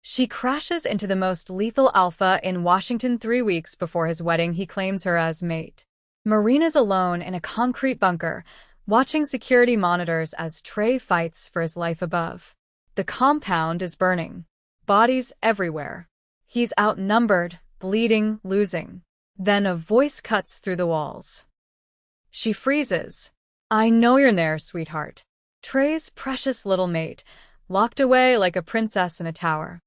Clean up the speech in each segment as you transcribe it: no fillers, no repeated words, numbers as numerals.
She crashes into the most lethal alpha in Washington 3 weeks before his wedding. He claims her as mate. Marina's alone in a concrete bunker, watching security monitors as Trey fights for his life above. The compound is burning. Bodies everywhere. He's outnumbered, bleeding, losing. Then a voice cuts through the walls. She freezes. "I know you're there, sweetheart." Trey's precious little mate, locked away like a princess in a tower.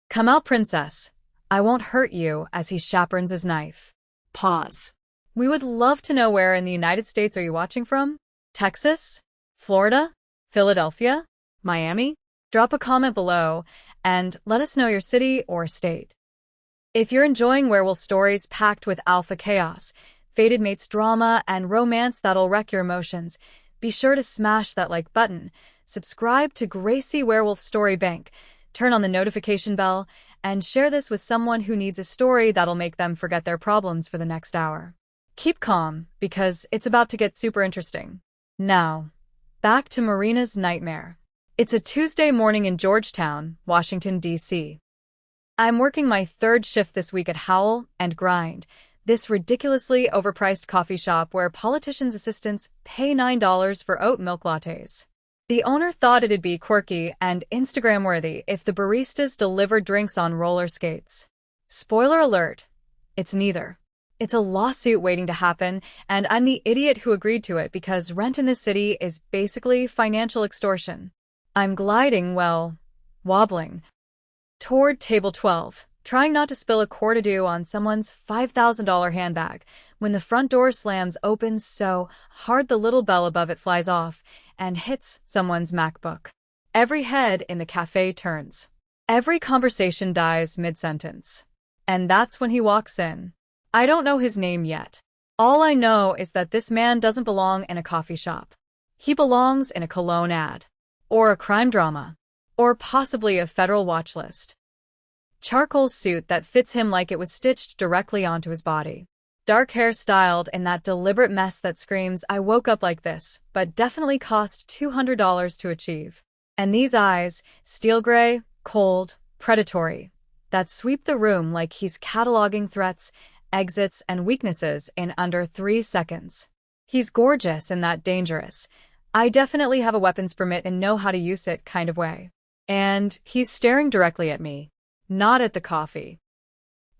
"Come out, princess. I won't hurt you," as he sharpens his knife. Pause. We would love to know, where in the United States are you watching from? Texas? Florida? Philadelphia? Miami? Drop a comment below and let us know your city or state. If you're enjoying werewolf stories packed with alpha chaos, fated mates drama, and romance that'll wreck your emotions, be sure to smash that like button, subscribe to Gracie Werewolf Story Bank, turn on the notification bell, and share this with someone who needs a story that'll make them forget their problems for the next hour. Keep calm, because it's about to get super interesting. Now, back to Marina's nightmare. It's a Tuesday morning in Georgetown, Washington, D.C. I'm working my third shift this week at Howl and Grind, this ridiculously overpriced coffee shop where politicians' assistants pay $9 for oat milk lattes. The owner thought it'd be quirky and Instagram-worthy if the baristas delivered drinks on roller skates. Spoiler alert, it's neither. It's a lawsuit waiting to happen, and I'm the idiot who agreed to it because rent in this city is basically financial extortion. I'm gliding, well, wobbling, toward table 12, trying not to spill a quart d'eau on someone's $5,000 handbag, when the front door slams open so hard the little bell above it flies off and hits someone's MacBook. Every head in the cafe turns. Every conversation dies mid-sentence. And that's when he walks in. I don't know his name yet. All I know is that this man doesn't belong in a coffee shop. He belongs in a cologne ad. Or a crime drama. Or possibly a federal watch list. Charcoal suit that fits him like it was stitched directly onto his body. Dark hair styled in that deliberate mess that screams, "I woke up like this," but definitely cost $200 to achieve. And these eyes, steel gray, cold, predatory, that sweep the room like he's cataloging threats, exits, and weaknesses in under 3 seconds. He's gorgeous in that dangerous, "I definitely have a weapons permit and know how to use it" kind of way. And he's staring directly at me. Not at the coffee.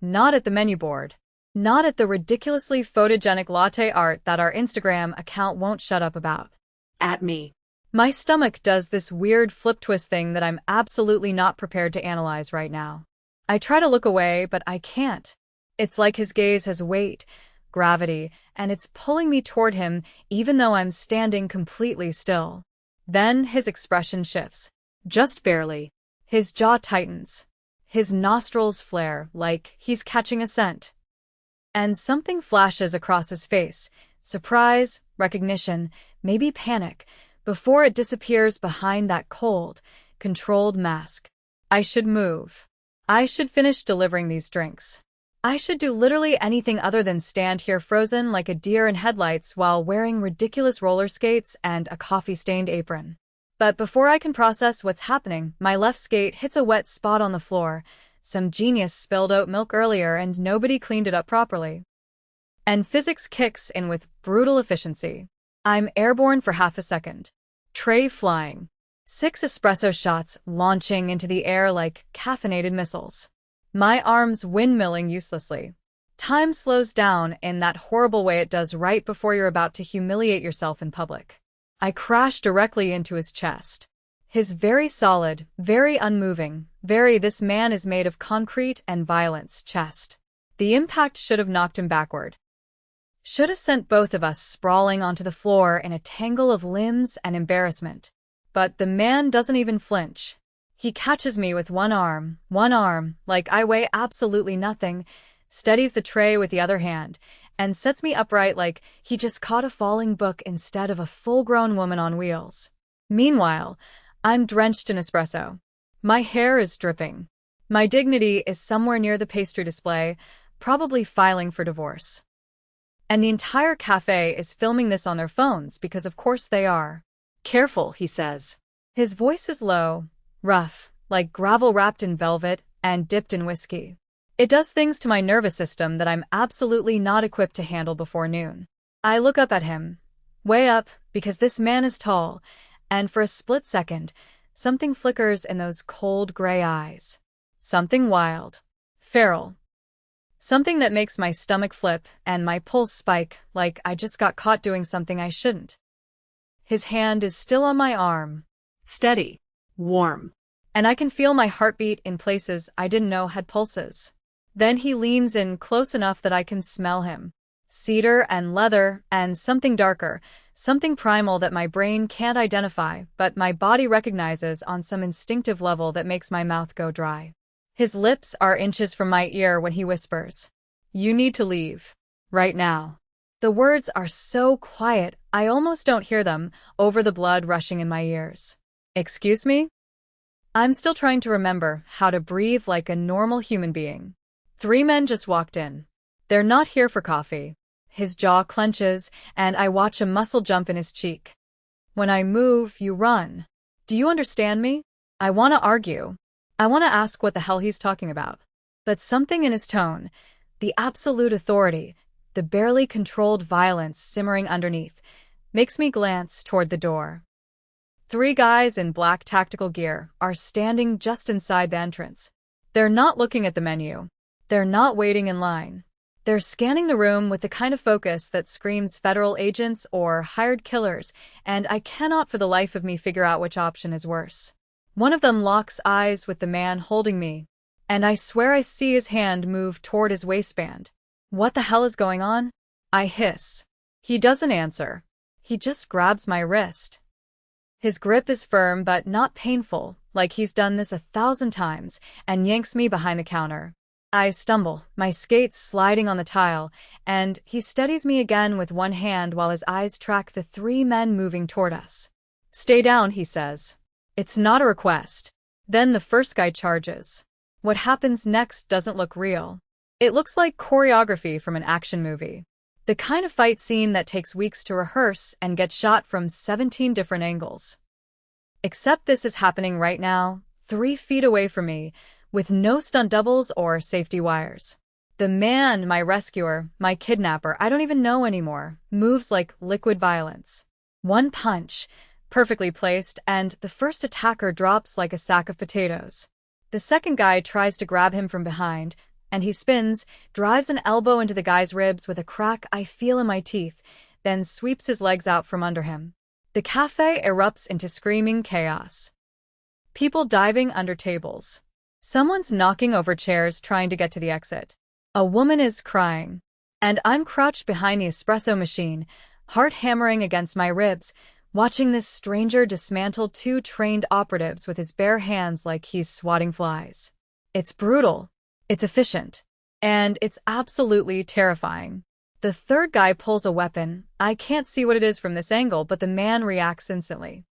Not at the menu board. Not at the ridiculously photogenic latte art that our Instagram account won't shut up about. At me. My stomach does this weird flip twist thing that I'm absolutely not prepared to analyze right now. I try to look away, but I can't. It's like his gaze has weight, gravity, and it's pulling me toward him even though I'm standing completely still. Then his expression shifts. Just barely. His jaw tightens. His nostrils flare like he's catching a scent. And something flashes across his face. Surprise, recognition, maybe panic, before it disappears behind that cold, controlled mask. I should move. I should finish delivering these drinks. I should do literally anything other than stand here frozen like a deer in headlights while wearing ridiculous roller skates and a coffee-stained apron. But before I can process what's happening, my left skate hits a wet spot on the floor. Some genius spilled oat milk earlier and nobody cleaned it up properly. And physics kicks in with brutal efficiency. I'm airborne for half a second. Tray flying. 6 espresso shots launching into the air like caffeinated missiles. My arms windmilling uselessly. Time slows down in that horrible way it does right before you're about to humiliate yourself in public. I crash directly into his chest. His very solid, very unmoving, this man is made of concrete and violence chest. The impact should have knocked him backward. Should have sent both of us sprawling onto the floor in a tangle of limbs and embarrassment. But the man doesn't even flinch. He catches me with one arm, like I weigh absolutely nothing, steadies the tray with the other hand, and sets me upright like he just caught a falling book instead of a full-grown woman on wheels. Meanwhile, I'm drenched in espresso. My hair is dripping. My dignity is somewhere near the pastry display, probably filing for divorce. And the entire cafe is filming this on their phones because of course they are. "Careful," he says. His voice is low, rough, like gravel wrapped in velvet and dipped in whiskey. It does things to my nervous system that I'm absolutely not equipped to handle before noon. I look up at him, way up, because this man is tall, and for a split second, something flickers in those cold gray eyes. Something wild, feral. Something that makes my stomach flip and my pulse spike like I just got caught doing something I shouldn't. His hand is still on my arm. Steady. Warm. And I can feel my heartbeat in places I didn't know had pulses. Then he leans in close enough that I can smell him. Cedar and leather and something darker, something primal that my brain can't identify, but my body recognizes on some instinctive level that makes my mouth go dry. His lips are inches from my ear when he whispers, "You need to leave. Right now." The words are so quiet, I almost don't hear them, over the blood rushing in my ears. Excuse me? I'm still trying to remember how to breathe like a normal human being. 3 men just walked in. They're not here for coffee. His jaw clenches, and I watch a muscle jump in his cheek. When I move, you run. Do you understand me? I want to argue. I want to ask what the hell he's talking about. But something in his tone, the absolute authority, the barely controlled violence simmering underneath, makes me glance toward the door. 3 guys in black tactical gear are standing just inside the entrance. They're not looking at the menu. They're not waiting in line. They're scanning the room with the kind of focus that screams federal agents or hired killers, and I cannot for the life of me figure out which option is worse. One of them locks eyes with the man holding me, and I swear I see his hand move toward his waistband. What the hell is going on? I hiss. He doesn't answer. He just grabs my wrist. His grip is firm but not painful, like he's done this 1,000 times, and yanks me behind the counter. I stumble, my skates sliding on the tile, and he steadies me again with one hand while his eyes track the 3 men moving toward us. "Stay down," he says. It's not a request. Then the first guy charges. What happens next doesn't look real. It looks like choreography from an action movie. The kind of fight scene that takes weeks to rehearse and gets shot from 17 different angles. Except this is happening right now, 3 feet away from me, with no stunt doubles or safety wires. The man, my rescuer, my kidnapper, I don't even know anymore, moves like liquid violence. One punch, perfectly placed, and the first attacker drops like a sack of potatoes. The second guy tries to grab him from behind, and he spins, drives an elbow into the guy's ribs with a crack I feel in my teeth, then sweeps his legs out from under him. The cafe erupts into screaming chaos. People diving under tables. Someone's knocking over chairs trying to get to the exit. A woman is crying. And I'm crouched behind the espresso machine, heart hammering against my ribs, watching this stranger dismantle 2 trained operatives with his bare hands like he's swatting flies. It's brutal. It's efficient. And it's absolutely terrifying. The third guy pulls a weapon. I can't see what it is from this angle, but the man reacts instantly.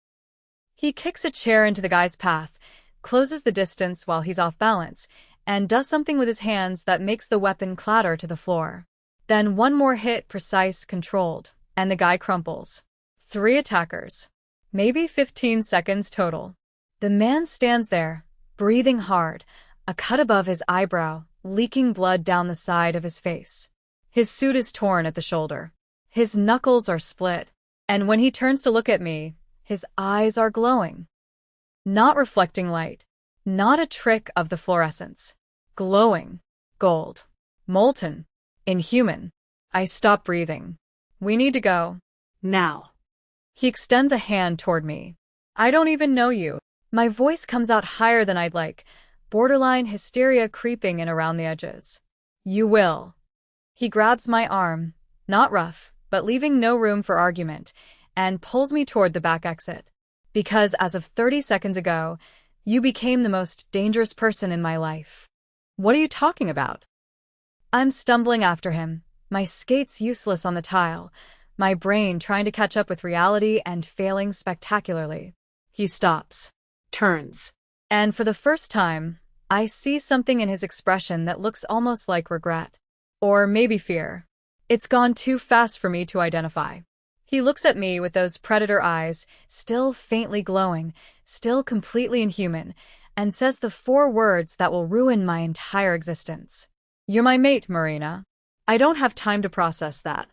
He kicks a chair into the guy's path, closes the distance while he's off balance, and does something with his hands that makes the weapon clatter to the floor. Then one more hit, precise, controlled, and the guy crumples. 3 attackers. Maybe 15 seconds total. The man stands there, breathing hard, a cut above his eyebrow, leaking blood down the side of his face. His suit is torn at the shoulder. His knuckles are split, and when he turns to look at me, his eyes are glowing. Not reflecting light. Not a trick of the fluorescence. Glowing. Gold. Molten. Inhuman. I stop breathing. "We need to go. Now." He extends a hand toward me. "I don't even know you." My voice comes out higher than I'd like, borderline hysteria creeping in around the edges. "You will." He grabs my arm, not rough, but leaving no room for argument, and pulls me toward the back exit. "Because as of 30 seconds ago, you became the most dangerous person in my life." "What are you talking about?" I'm stumbling after him, my skates useless on the tile, my brain trying to catch up with reality and failing spectacularly. He stops. Turns. And for the first time, I see something in his expression that looks almost like regret. Or maybe fear. It's gone too fast for me to identify. He looks at me with those predator eyes, still faintly glowing, still completely inhuman, and says the 4 words that will ruin my entire existence. You're my mate, Marina. I don't have time to process that.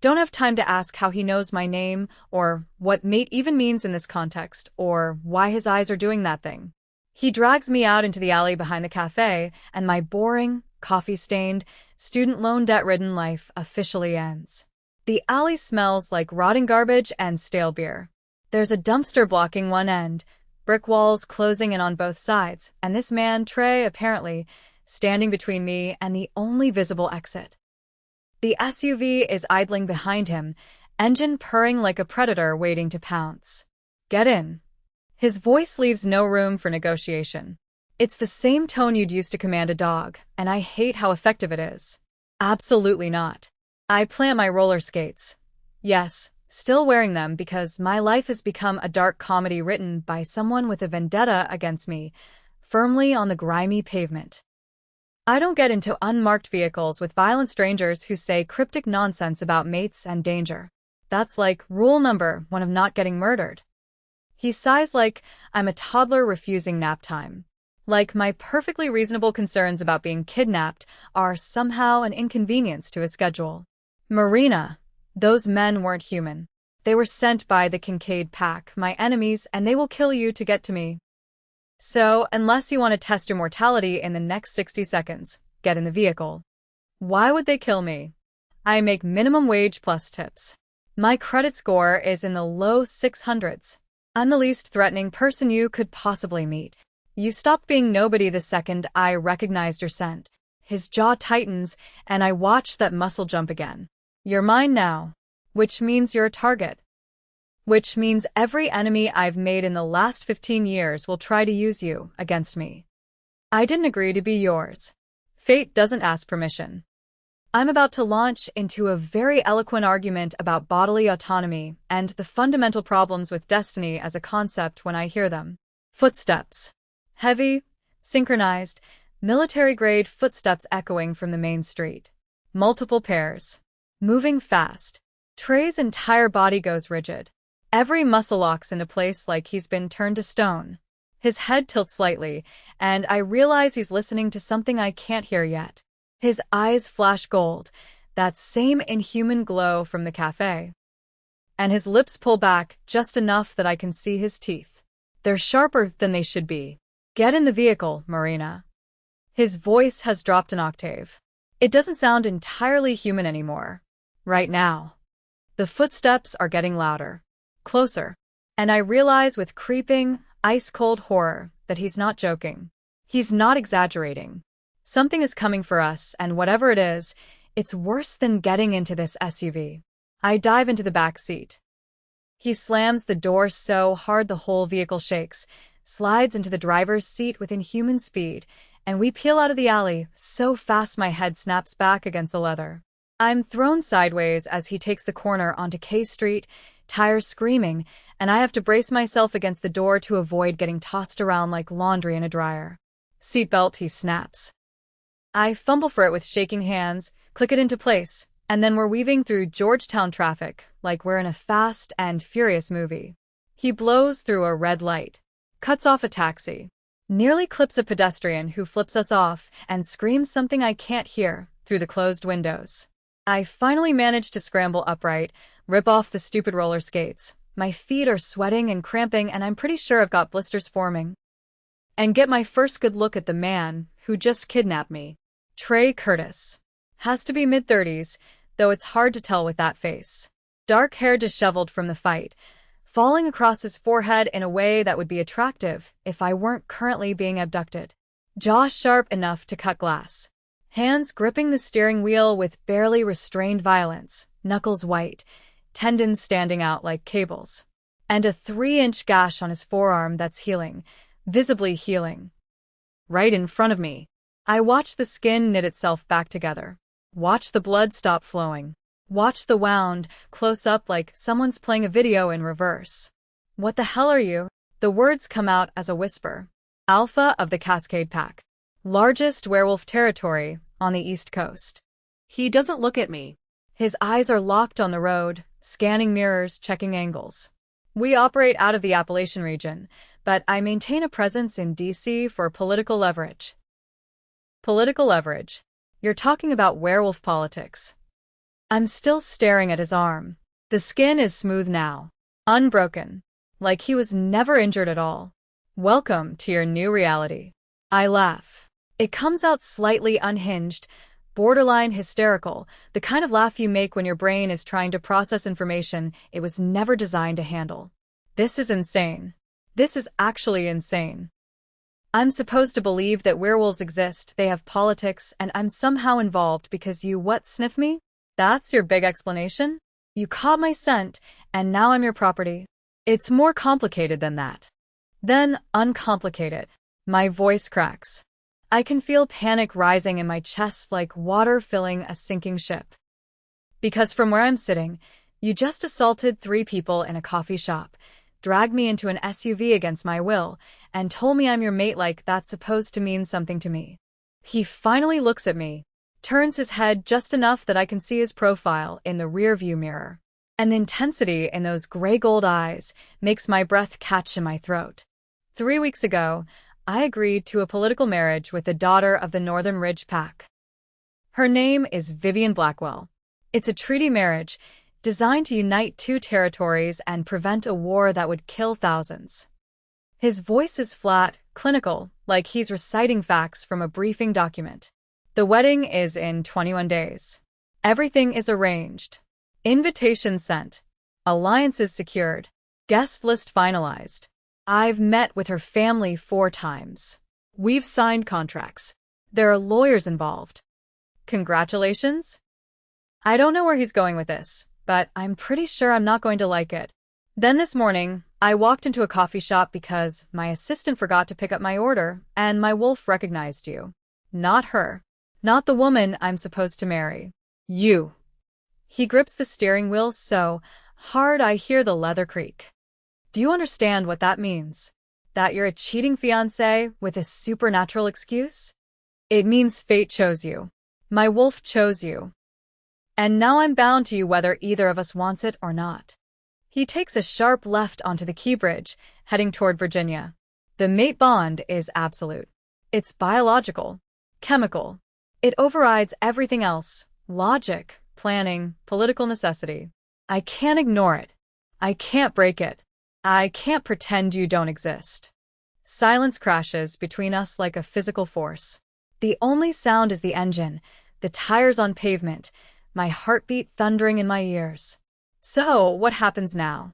Don't have time to ask how he knows my name, or what mate even means in this context, or why his eyes are doing that thing. He drags me out into the alley behind the cafe, and my boring, coffee-stained, student loan debt-ridden life officially ends. The alley smells like rotting garbage and stale beer. There's a dumpster blocking one end, brick walls closing in on both sides, and this man, Trey, apparently, standing between me and the only visible exit. The SUV is idling behind him, engine purring like a predator waiting to pounce. Get in. His voice leaves no room for negotiation. It's the same tone you'd use to command a dog, and I hate how effective it is. Absolutely not. I plant my roller skates. Yes, still wearing them because my life has become a dark comedy written by someone with a vendetta against me, firmly on the grimy pavement. I don't get into unmarked vehicles with violent strangers who say cryptic nonsense about mates and danger. That's like rule number 1 of not getting murdered. He sighs like I'm a toddler refusing nap time. Like my perfectly reasonable concerns about being kidnapped are somehow an inconvenience to his schedule. Marina, those men weren't human. They were sent by the Kincaid Pack, my enemies, and they will kill you to get to me. So, unless you want to test your mortality in the next 60 seconds, get in the vehicle. Why would they kill me? I make minimum wage plus tips. My credit score is in the low 600s. I'm the least threatening person you could possibly meet. You stopped being nobody the second I recognized your scent. His jaw tightens, and I watch that muscle jump again. You're mine now, which means you're a target. Which means every enemy I've made in the last 15 years will try to use you against me. I didn't agree to be yours. Fate doesn't ask permission. I'm about to launch into a very eloquent argument about bodily autonomy and the fundamental problems with destiny as a concept when I hear them. Footsteps. Heavy, synchronized, military-grade footsteps echoing from the main street. Multiple pairs. Moving fast. Trey's entire body goes rigid. Every muscle locks into place like he's been turned to stone. His head tilts slightly, and I realize he's listening to something I can't hear yet. His eyes flash gold, that same inhuman glow from the cafe. And his lips pull back just enough that I can see his teeth. They're sharper than they should be. Get in the vehicle, Marina. His voice has dropped an octave. It doesn't sound entirely human anymore. Right now. The footsteps are getting louder. Closer. And I realize with creeping, ice-cold horror that he's not joking. He's not exaggerating. Something is coming for us, and whatever it is, it's worse than getting into this SUV. I dive into the back seat. He slams the door so hard the whole vehicle shakes, slides into the driver's seat with inhuman speed, and we peel out of the alley so fast my head snaps back against the leather. I'm thrown sideways as he takes the corner onto K Street, tires screaming, and I have to brace myself against the door to avoid getting tossed around like laundry in a dryer. Seatbelt, he snaps. I fumble for it with shaking hands, click it into place, and then we're weaving through Georgetown traffic like we're in a Fast and Furious movie. He blows through a red light, cuts off a taxi, nearly clips a pedestrian who flips us off and screams something I can't hear through the closed windows. I finally manage to scramble upright, rip off the stupid roller skates. My feet are sweating and cramping, and I'm pretty sure I've got blisters forming. And get my first good look at the man who just kidnapped me. Trey Curtis. Has to be mid-30s, though it's hard to tell with that face. Dark hair disheveled from the fight, falling across his forehead in a way that would be attractive if I weren't currently being abducted. Jaw sharp enough to cut glass. Hands gripping the steering wheel with barely restrained violence, knuckles white, tendons standing out like cables. And a 3-inch gash on his forearm that's healing, visibly healing. Right in front of me. I watch the skin knit itself back together. Watch the blood stop flowing. Watch the wound close up like someone's playing a video in reverse. What the hell are you? The words come out as a whisper. Alpha of the Cascade Pack. Largest werewolf territory on the East Coast. He doesn't look at me. His eyes are locked on the road, scanning mirrors, checking angles. We operate out of the Appalachian region, but I maintain a presence in DC for political leverage. Political leverage. You're talking about werewolf politics. I'm still staring at his arm. The skin is smooth now, unbroken, like he was never injured at all. Welcome to your new reality. I laugh. It comes out slightly unhinged, borderline hysterical, the kind of laugh you make when your brain is trying to process information it was never designed to handle. This is insane. This is actually insane. I'm supposed to believe that werewolves exist, they have politics, and I'm somehow involved because you sniff me? That's your big explanation? You caught my scent, and now I'm your property. It's more complicated than that. Then uncomplicated. My voice cracks. I can feel panic rising in my chest like water filling a sinking ship. Because from where I'm sitting, you just assaulted 3 people in a coffee shop, dragged me into an SUV against my will, and told me I'm your mate like that's supposed to mean something to me. He finally looks at me, turns his head just enough that I can see his profile in the rearview mirror, and the intensity in those gray-gold eyes makes my breath catch in my throat. 3 weeks ago, I agreed to a political marriage with the daughter of the Northern Ridge Pack. Her name is Vivian Blackwell. It's a treaty marriage designed to unite 2 territories and prevent a war that would kill thousands. His voice is flat, clinical, like he's reciting facts from a briefing document. The wedding is in 21 days. Everything is arranged. Invitations sent. Alliances secured. Guest list finalized. I've met with her family 4 times. We've signed contracts. There are lawyers involved. Congratulations? I don't know where he's going with this, but I'm pretty sure I'm not going to like it. Then this morning, I walked into a coffee shop because my assistant forgot to pick up my order, and my wolf recognized you. Not her. Not the woman I'm supposed to marry. You. He grips the steering wheel so hard I hear the leather creak. Do you understand what that means? That you're a cheating fiancé with a supernatural excuse? It means fate chose you. My wolf chose you. And now I'm bound to you whether either of us wants it or not. He takes a sharp left onto the Key Bridge, heading toward Virginia. The mate bond is absolute. It's biological, chemical. It overrides everything else: logic, planning, political necessity. I can't ignore it. I can't break it. I can't pretend you don't exist. Silence crashes between us like a physical force. The only sound is the engine, the tires on pavement, my heartbeat thundering in my ears. So, what happens now?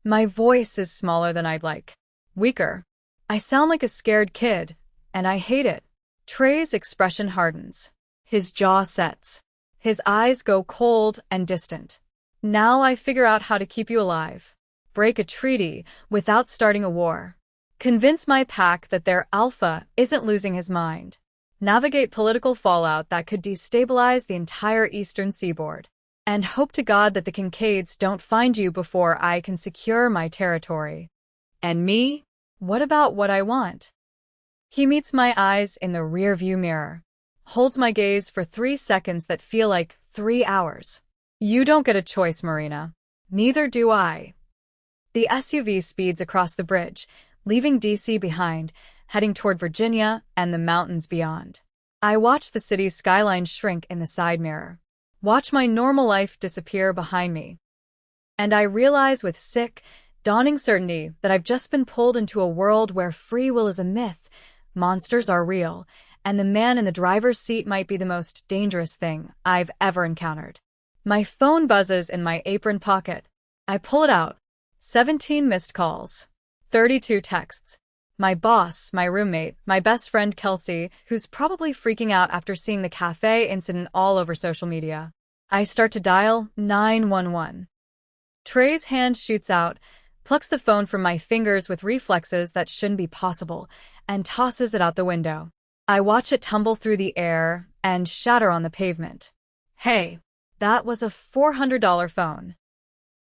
My voice is smaller than I'd like. Weaker. I sound like a scared kid, and I hate it. Trey's expression hardens. His jaw sets. His eyes go cold and distant. Now I figure out how to keep you alive. Break a treaty without starting a war. Convince my pack that their alpha isn't losing his mind. Navigate political fallout that could destabilize the entire eastern seaboard. And hope to God that the Kincaids don't find you before I can secure my territory. And me? What about what I want? He meets my eyes in the rearview mirror. Holds my gaze for 3 seconds that feel like 3 hours. You don't get a choice, Marina. Neither do I. The SUV speeds across the bridge, leaving DC behind, heading toward Virginia and the mountains beyond. I watch the city's skyline shrink in the side mirror. Watch my normal life disappear behind me. And I realize with sick, dawning certainty that I've just been pulled into a world where free will is a myth, monsters are real, and the man in the driver's seat might be the most dangerous thing I've ever encountered. My phone buzzes in my apron pocket. I pull it out. 17 missed calls. 32 texts. My boss, my roommate, my best friend Kelsey, who's probably freaking out after seeing the cafe incident all over social media. I start to dial 911. Trey's hand shoots out, plucks the phone from my fingers with reflexes that shouldn't be possible, and tosses it out the window. I watch it tumble through the air and shatter on the pavement. Hey, that was a $400 phone.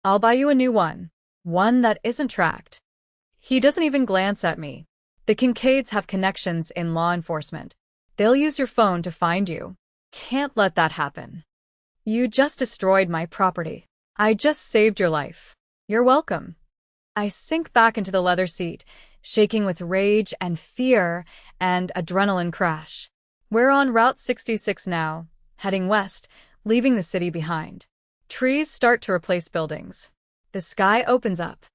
I'll buy you a new one. One that isn't tracked. He doesn't even glance at me. The Kincaids have connections in law enforcement. They'll use your phone to find you. Can't let that happen. You just destroyed my property. I just saved your life. You're welcome. I sink back into the leather seat, shaking with rage and fear and adrenaline crash. We're on Route 66 now, heading west, leaving the city behind. Trees start to replace buildings. The sky opens up.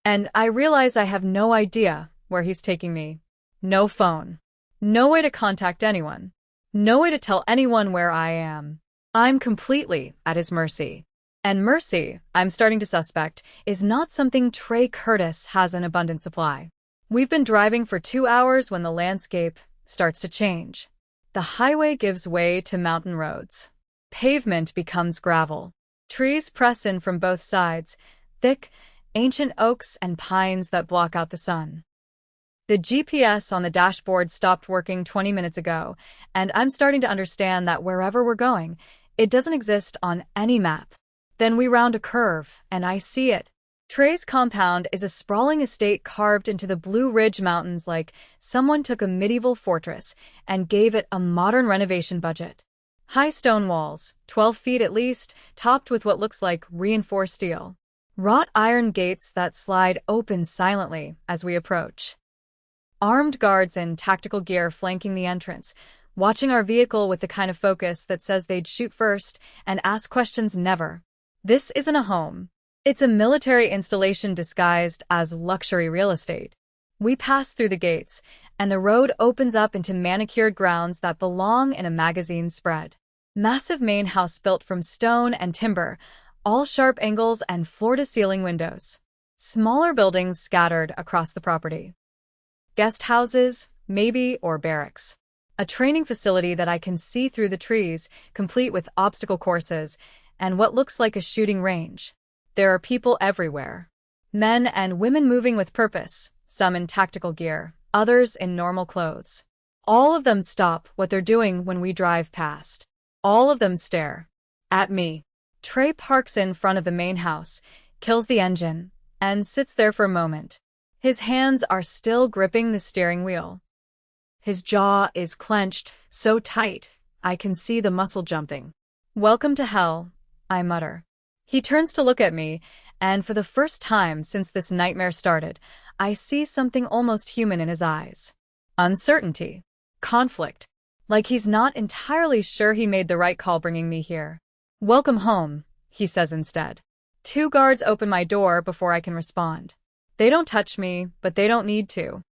And I realize I have no idea where he's taking me. No phone. No way to contact anyone. No way to tell anyone where I am. I'm completely at his mercy. And mercy, I'm starting to suspect, is not something Trey Curtis has in abundant supply. We've been driving for 2 hours when the landscape starts to change. The highway gives way to mountain roads. Pavement becomes gravel. Trees press in from both sides, thick, ancient oaks and pines that block out the sun. The GPS on the dashboard stopped working 20 minutes ago, and I'm starting to understand that wherever we're going, it doesn't exist on any map. Then we round a curve, and I see it. Trey's compound is a sprawling estate carved into the Blue Ridge Mountains like someone took a medieval fortress and gave it a modern renovation budget. High stone walls, 12 feet at least, topped with what looks like reinforced steel. Wrought iron gates that slide open silently as we approach. Armed guards in tactical gear flanking the entrance, watching our vehicle with the kind of focus that says they'd shoot first and ask questions never. This isn't a home. It's a military installation disguised as luxury real estate. We pass through the gates, and the road opens up into manicured grounds that belong in a magazine spread. Massive main house built from stone and timber, all sharp angles and floor-to-ceiling windows. Smaller buildings scattered across the property. Guest houses, maybe, or barracks. A training facility that I can see through the trees, complete with obstacle courses, and what looks like a shooting range. There are people everywhere. Men and women moving with purpose, some in tactical gear, others in normal clothes. All of them stop what they're doing when we drive past. All of them stare. At me. Trey parks in front of the main house, kills the engine, and sits there for a moment. His hands are still gripping the steering wheel. His jaw is clenched, so tight, I can see the muscle jumping. "Welcome to hell," I mutter. He turns to look at me, and for the first time since this nightmare started, I see something almost human in his eyes. Uncertainty. Conflict. Like he's not entirely sure he made the right call bringing me here. "Welcome home," he says instead. 2 guards open my door before I can respond. They don't touch me, but they don't need to.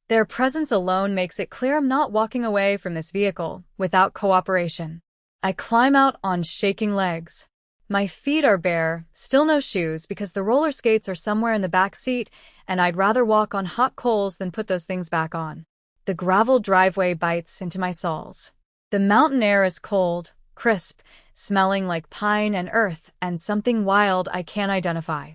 Their presence alone makes it clear I'm not walking away from this vehicle without cooperation. I climb out on shaking legs. My feet are bare, still no shoes because the roller skates are somewhere in the back seat, and I'd rather walk on hot coals than put those things back on. The gravel driveway bites into my soles. The mountain air is cold, crisp, smelling like pine and earth and something wild I can't identify.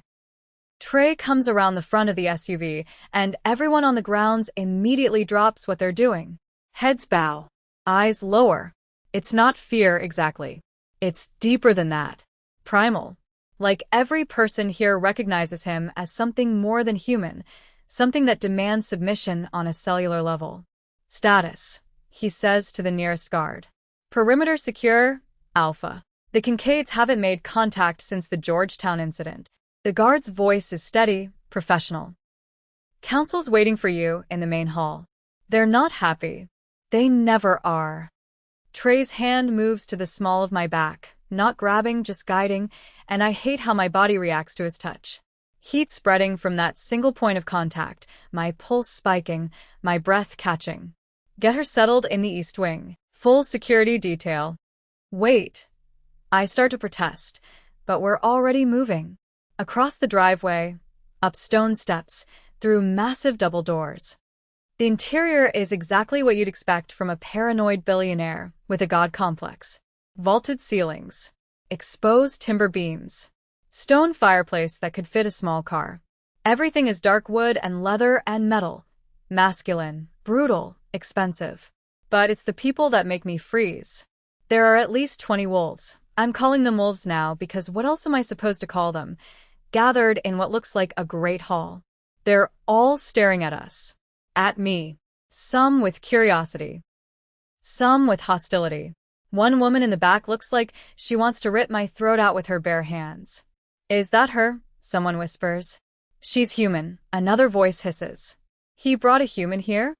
Trey comes around the front of the SUV, and everyone on the grounds immediately drops what they're doing. Heads bow. Eyes lower. It's not fear exactly. It's deeper than that. Primal. Like every person here recognizes him as something more than human, something that demands submission on a cellular level. "Status," he says to the nearest guard. "Perimeter secure, Alpha." The Kincaids haven't made contact since the Georgetown incident. The guard's voice is steady, professional. "Counsel's waiting for you in the main hall." They're not happy. They never are. Trey's hand moves to the small of my back, not grabbing, just guiding, and I hate how my body reacts to his touch. Heat spreading from that single point of contact, my pulse spiking, my breath catching. "Get her settled in the East Wing. Full security detail." "Wait." I start to protest, but we're already moving. Across the driveway, up stone steps, through massive double doors. The interior is exactly what you'd expect from a paranoid billionaire with a god complex. Vaulted ceilings, exposed timber beams, stone fireplace that could fit a small car. Everything is dark wood and leather and metal. Masculine, brutal, expensive. But it's the people that make me freeze. There are at least 20 wolves. I'm calling them wolves now because what else am I supposed to call them? Gathered in what looks like a great hall. They're all staring at us. At me. Some with curiosity. Some with hostility. One woman in the back looks like she wants to rip my throat out with her bare hands. "Is that her?" someone whispers. She's human, another voice hisses. He brought a human here?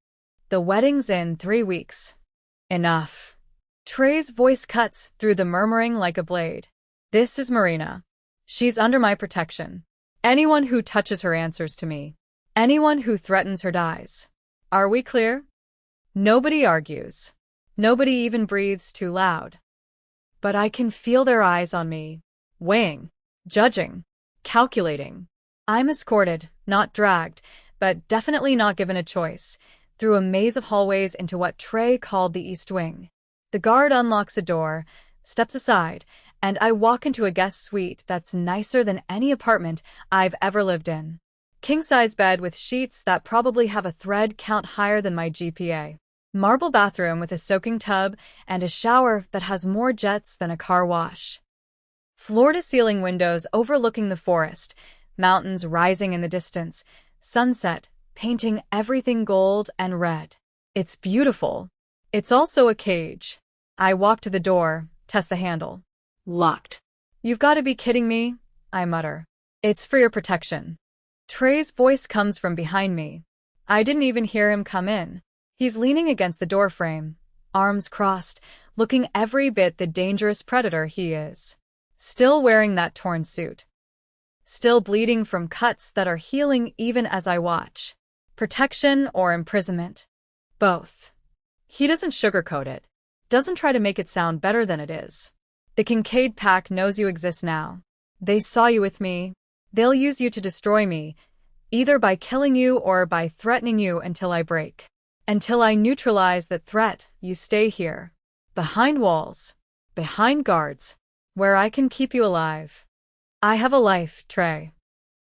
The wedding's in 3 weeks. Enough. Trey's voice cuts through the murmuring like a blade. This is Marina. She's under my protection. Anyone who touches her answers to me. Anyone who threatens her dies. Are we clear? Nobody argues. Nobody even breathes too loud. But I can feel their eyes on me, weighing, judging, calculating. I'm escorted, not dragged, but definitely not given a choice, through a maze of hallways into what Trey called the East Wing. The guard unlocks a door, steps aside, and I walk into a guest suite that's nicer than any apartment I've ever lived in. King-size bed with sheets that probably have a thread count higher than my GPA. Marble bathroom with a soaking tub and a shower that has more jets than a car wash. Floor-to-ceiling windows overlooking the forest, mountains rising in the distance, sunset painting everything gold and red. It's beautiful. It's also a cage. I walk to the door, test the handle. Locked. You've got to be kidding me, I mutter. It's for your protection. Trey's voice comes from behind me. I didn't even hear him come in. He's leaning against the doorframe, arms crossed, looking every bit the dangerous predator he is. Still wearing that torn suit. Still bleeding from cuts that are healing even as I watch. Protection or imprisonment? Both. He doesn't sugarcoat it. Doesn't try to make it sound better than it is. The Kincaid pack knows you exist now. They saw you with me. They'll use you to destroy me, either by killing you or by threatening you until I break. Until I neutralize that threat, you stay here. Behind walls. Behind guards. Where I can keep you alive. I have a life, Trey.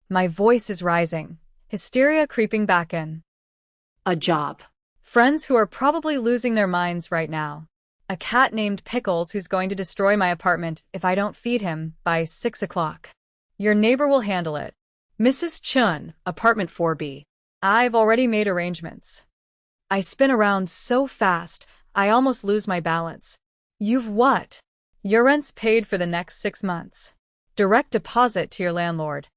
My voice is rising, hysteria creeping back in. A job. Friends who are probably losing their minds right now. A cat named Pickles who's going to destroy my apartment if I don't feed him by 6 o'clock. Your neighbor will handle it. Mrs. Chun, apartment 4B. I've already made arrangements. I spin around so fast, I almost lose my balance. You've what? Your rent's paid for the next 6 months. Direct deposit to your landlord.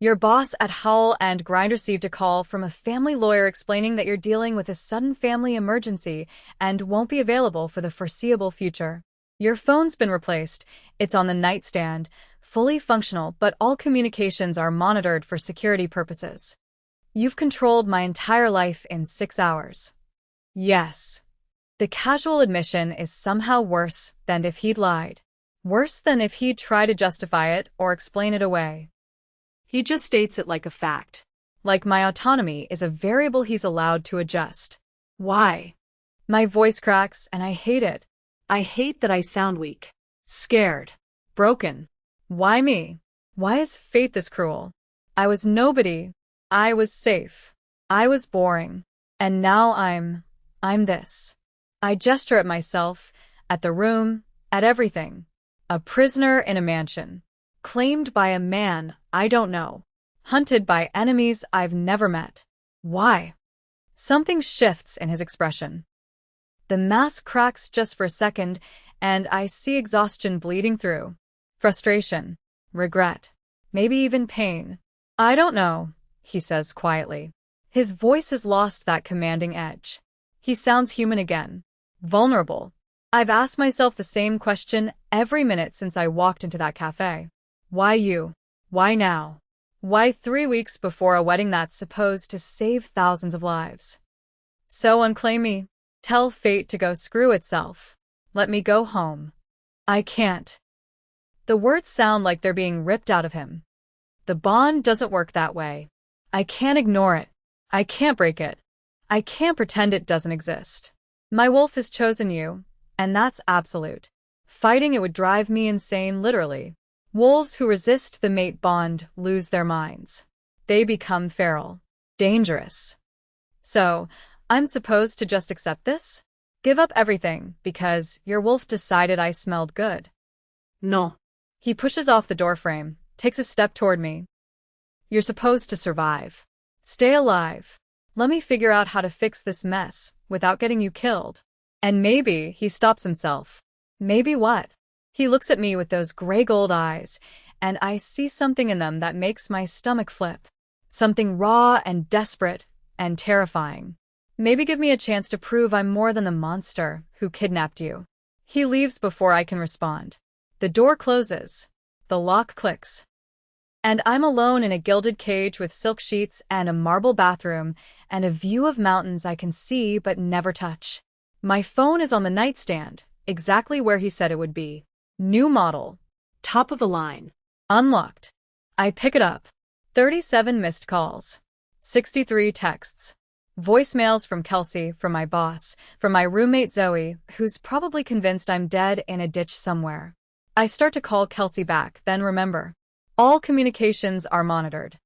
Your boss at Howell and Grind received a call from a family lawyer explaining that you're dealing with a sudden family emergency and won't be available for the foreseeable future. Your phone's been replaced. It's on the nightstand, fully functional, but all communications are monitored for security purposes. You've controlled my entire life in 6 hours. Yes. The casual admission is somehow worse than if he'd lied. Worse than if he'd tried to justify it or explain it away. He just states it like a fact. Like my autonomy is a variable he's allowed to adjust. Why? My voice cracks and I hate it. I hate that I sound weak. Scared. Broken. Why me? Why is fate this cruel? I was nobody. I was safe. I was boring. And now I'm this. I gesture at myself, at the room, at everything. A prisoner in a mansion. Claimed by a man I don't know. Hunted by enemies I've never met. Why? Something shifts in his expression. The mask cracks just for a second, and I see exhaustion bleeding through. Frustration. Regret. Maybe even pain. I don't know, he says quietly. His voice has lost that commanding edge. He sounds human again. Vulnerable. I've asked myself the same question every minute since I walked into that cafe. Why you? Why now? Why 3 weeks before a wedding that's supposed to save thousands of lives? So unclaim me. Tell fate to go screw itself. Let me go home. I can't. The words sound like they're being ripped out of him. The bond doesn't work that way. I can't ignore it. I can't break it. I can't pretend it doesn't exist. My wolf has chosen you, and that's absolute. Fighting it would drive me insane, literally. Wolves who resist the mate bond lose their minds. They become feral. Dangerous. So, I'm supposed to just accept this? Give up everything because your wolf decided I smelled good. No. He pushes off the doorframe, takes a step toward me. You're supposed to survive. Stay alive. Let me figure out how to fix this mess without getting you killed. And maybe he stops himself. Maybe what? He looks at me with those gray gold eyes, and I see something in them that makes my stomach flip. Something raw and desperate and terrifying. Maybe give me a chance to prove I'm more than the monster who kidnapped you. He leaves before I can respond. The door closes. The lock clicks. And I'm alone in a gilded cage with silk sheets and a marble bathroom and a view of mountains I can see but never touch. My phone is on the nightstand, exactly where he said it would be. New model. Top of the line. Unlocked. I pick it up. 37 missed calls. 63 texts. Voicemails from Kelsey, from my boss, from my roommate Zoe, who's probably convinced I'm dead in a ditch somewhere. I start to call Kelsey back, then remember. All communications are monitored.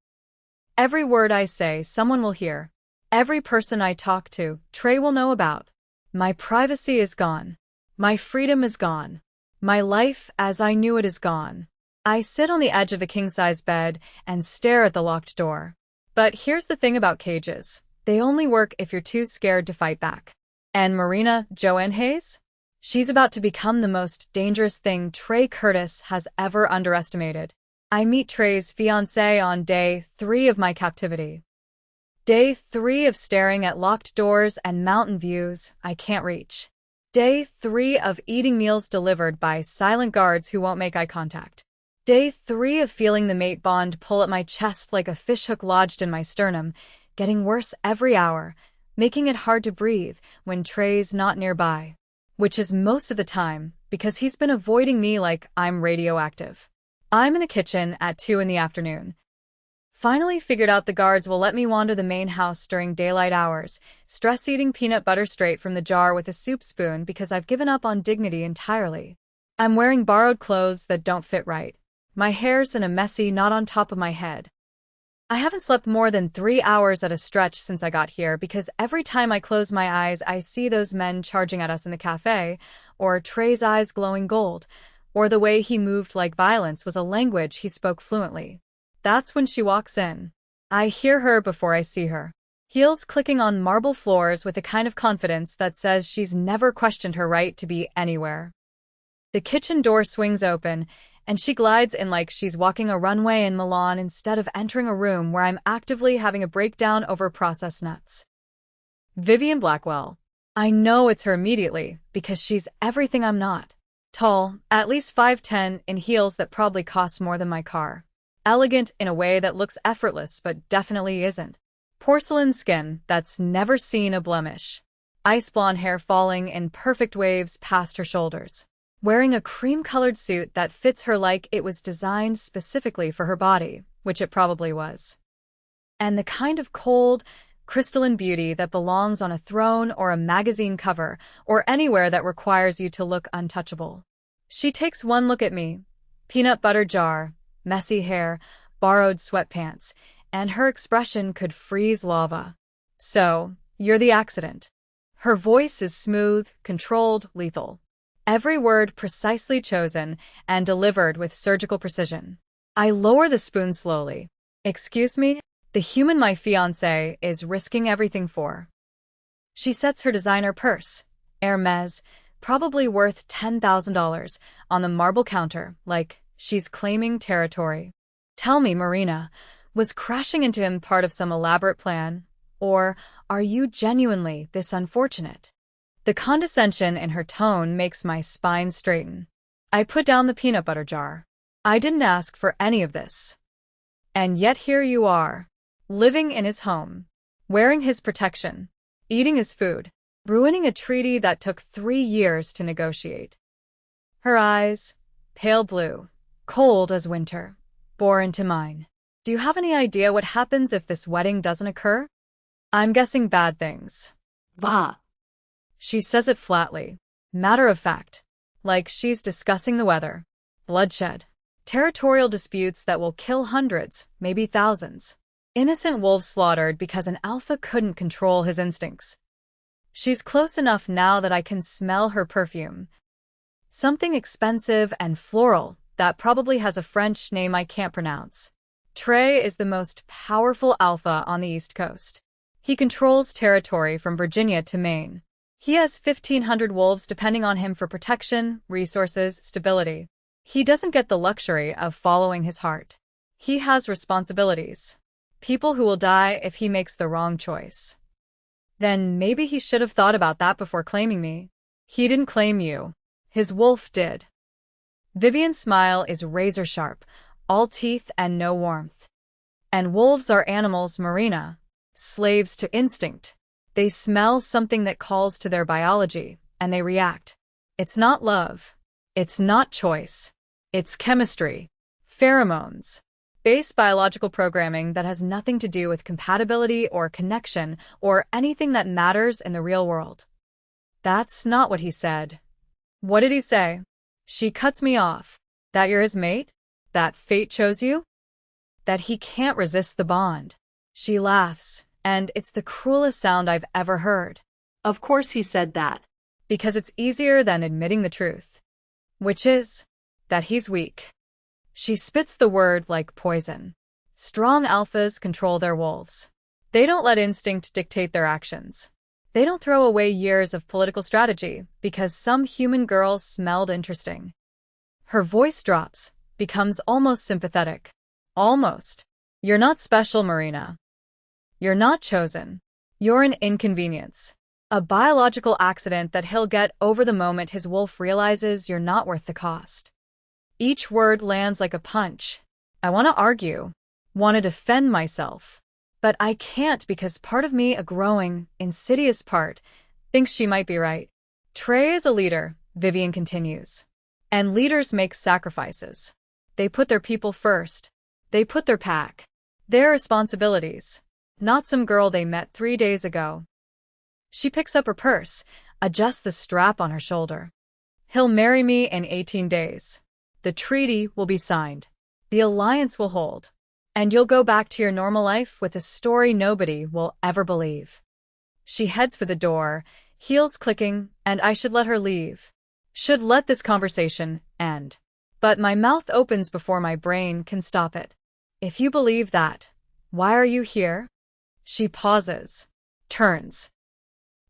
Every word I say, someone will hear. Every person I talk to, Trey will know about. My privacy is gone. My freedom is gone. My life as I knew it is gone. I sit on the edge of a king-size bed and stare at the locked door. But here's the thing about cages. They only work if you're too scared to fight back. And Marina Joanne Hayes? She's about to become the most dangerous thing Trey Curtis has ever underestimated. I meet Trey's fiancé on day 3 of my captivity. Day 3 of staring at locked doors and mountain views I can't reach. Day 3 of eating meals delivered by silent guards who won't make eye contact. Day 3 of feeling the mate bond pull at my chest like a fishhook lodged in my sternum, getting worse every hour, making it hard to breathe when Trey's not nearby. Which is most of the time, because he's been avoiding me like I'm radioactive. I'm in the kitchen at 2 in the afternoon. Finally figured out the guards will let me wander the main house during daylight hours, stress-eating peanut butter straight from the jar with a soup spoon because I've given up on dignity entirely. I'm wearing borrowed clothes that don't fit right. My hair's in a messy knot on top of my head. I haven't slept more than 3 hours at a stretch since I got here because every time I close my eyes I see those men charging at us in the cafe, or Trey's eyes glowing gold, or the way he moved like violence was a language he spoke fluently. That's when she walks in. I hear her before I see her. Heels clicking on marble floors with a kind of confidence that says she's never questioned her right to be anywhere. The kitchen door swings open, and she glides in like she's walking a runway in Milan instead of entering a room where I'm actively having a breakdown over processed nuts. Vivian Blackwell. I know it's her immediately, because she's everything I'm not. Tall, at least 5'10", in heels that probably cost more than my car. Elegant in a way that looks effortless but definitely isn't. Porcelain skin that's never seen a blemish. Ice blonde hair falling in perfect waves past her shoulders. Wearing a cream-colored suit that fits her like it was designed specifically for her body, which it probably was. And the kind of cold, crystalline beauty that belongs on a throne or a magazine cover, or anywhere that requires you to look untouchable. She takes one look at me. Peanut butter jar, messy hair, borrowed sweatpants, and her expression could freeze lava. So, you're the accident. Her voice is smooth, controlled, lethal. Every word precisely chosen and delivered with surgical precision. I lower the spoon slowly. Excuse me? The human my fiancé is risking everything for. She sets her designer purse, Hermes, probably worth $10,000, on the marble counter, like she's claiming territory. Tell me, Marina, was crashing into him part of some elaborate plan? Or are you genuinely this unfortunate? The condescension in her tone makes my spine straighten. I put down the peanut butter jar. I didn't ask for any of this. And yet here you are, living in his home, wearing his protection, eating his food, ruining a treaty that took 3 years to negotiate. Her eyes, pale blue, cold as winter, bore into mine. Do you have any idea what happens if this wedding doesn't occur? I'm guessing bad things. Va. She says it flatly, matter of fact, like she's discussing the weather. Bloodshed. Territorial disputes that will kill hundreds, maybe thousands. Innocent wolves slaughtered because an alpha couldn't control his instincts. She's close enough now that I can smell her perfume. Something expensive and floral that probably has a French name I can't pronounce. Trey is the most powerful alpha on the East Coast. He controls territory from Virginia to Maine. He has 1,500 wolves depending on him for protection, resources, stability. He doesn't get the luxury of following his heart. He has responsibilities. People who will die if he makes the wrong choice. Then maybe he should have thought about that before claiming me. He didn't claim you. His wolf did. Vivian's smile is razor sharp, all teeth and no warmth. And wolves are animals, Marina. Slaves to instinct. They smell something that calls to their biology, and they react. It's not love. It's not choice. It's chemistry. Pheromones. Base biological programming that has nothing to do with compatibility or connection or anything that matters in the real world. That's not what he said. What did he say? She cuts me off. That you're his mate? That fate chose you? That he can't resist the bond. She laughs, and it's the cruelest sound I've ever heard. Of course he said that. Because it's easier than admitting the truth. Which is that he's weak. She spits the word like poison. Strong alphas control their wolves. They don't let instinct dictate their actions. They don't throw away years of political strategy because some human girl smelled interesting. Her voice drops, becomes almost sympathetic. Almost. You're not special, Marina. You're not chosen. You're an inconvenience. A biological accident that he'll get over the moment his wolf realizes you're not worth the cost. Each word lands like a punch. I want to argue, want to defend myself. But I can't because part of me, a growing, insidious part, thinks she might be right. Trey is a leader, Vivian continues. And leaders make sacrifices. They put their people first. They put their pack. Their responsibilities. Not some girl they met 3 days ago. She picks up her purse, adjusts the strap on her shoulder. He'll marry me in 18 days. The treaty will be signed. The alliance will hold. And you'll go back to your normal life with a story nobody will ever believe. She heads for the door, heels clicking, and I should let her leave. Should let this conversation end. But my mouth opens before my brain can stop it. If you believe that, why are you here? She pauses, turns.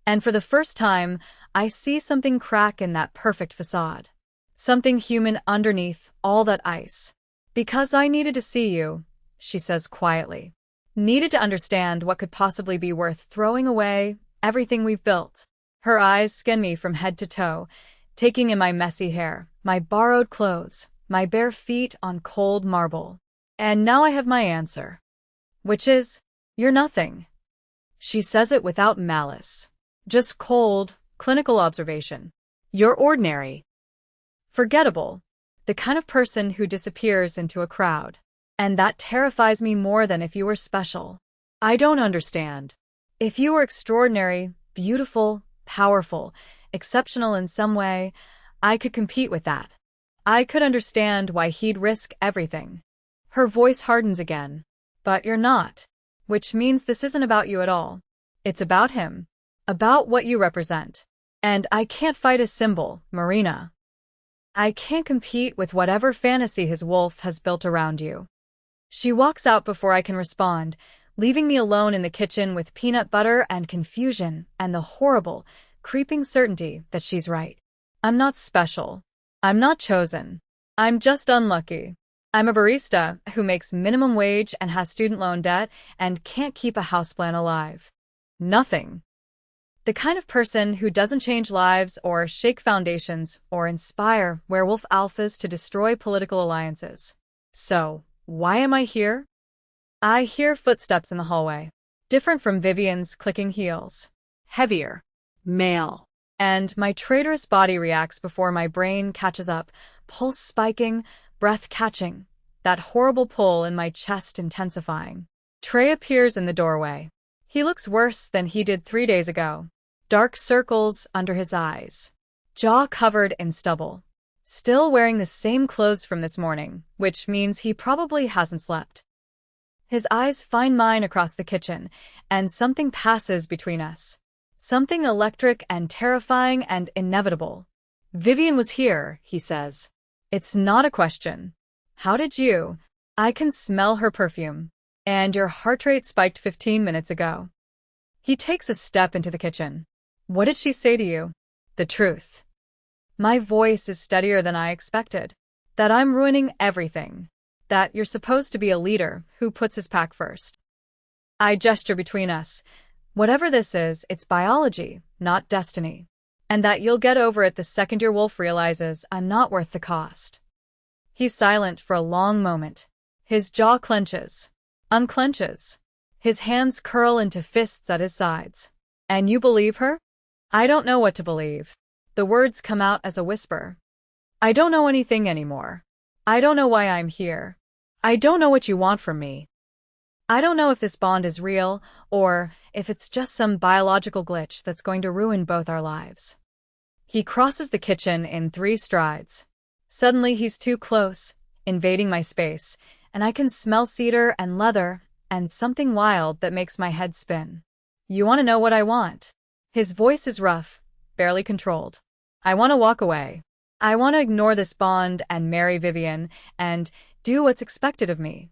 And for the first time, I see something crack in that perfect facade. Something human underneath all that ice. Because I needed to see you, she says quietly. Needed to understand what could possibly be worth throwing away, everything we've built. Her eyes scan me from head to toe, taking in my messy hair, my borrowed clothes, my bare feet on cold marble. And now I have my answer. Which is, you're nothing. She says it without malice. Just cold, clinical observation. You're ordinary. Forgettable. The kind of person who disappears into a crowd. And that terrifies me more than if you were special. I don't understand. If you were extraordinary, beautiful, powerful, exceptional in some way, I could compete with that. I could understand why he'd risk everything. Her voice hardens again. But you're not. Which means this isn't about you at all. It's about him. About what you represent. And I can't fight a symbol, Marina. I can't compete with whatever fantasy his wolf has built around you. She walks out before I can respond, leaving me alone in the kitchen with peanut butter and confusion and the horrible, creeping certainty that she's right. I'm not special. I'm not chosen. I'm just unlucky. I'm a barista who makes minimum wage and has student loan debt and can't keep a houseplant alive. Nothing. The kind of person who doesn't change lives or shake foundations or inspire werewolf alphas to destroy political alliances. So, why am I here? I hear footsteps in the hallway, different from Vivian's clicking heels. Heavier. Male. And my traitorous body reacts before my brain catches up, pulse spiking, breath catching, that horrible pull in my chest intensifying. Trey appears in the doorway. He looks worse than he did 3 days ago. Dark circles under his eyes. Jaw covered in stubble. Still wearing the same clothes from this morning, which means he probably hasn't slept. His eyes find mine across the kitchen, and something passes between us. Something electric and terrifying and inevitable. Vivian was here, he says. It's not a question. How did you? I can smell her perfume. And your heart rate spiked 15 minutes ago. He takes a step into the kitchen. What did she say to you? The truth. My voice is steadier than I expected. That I'm ruining everything. That you're supposed to be a leader who puts his pack first. I gesture between us. Whatever this is, it's biology, not destiny. And that you'll get over it the second your wolf realizes I'm not worth the cost. He's silent for a long moment. His jaw clenches, unclenches. His hands curl into fists at his sides. And you believe her? I don't know what to believe. The words come out as a whisper. I don't know anything anymore. I don't know why I'm here. I don't know what you want from me. I don't know if this bond is real, or if it's just some biological glitch that's going to ruin both our lives. He crosses the kitchen in 3 strides. Suddenly he's too close, invading my space, and I can smell cedar and leather and something wild that makes my head spin. You want to know what I want? His voice is rough, barely controlled. I want to walk away. I want to ignore this bond and marry Vivian and do what's expected of me.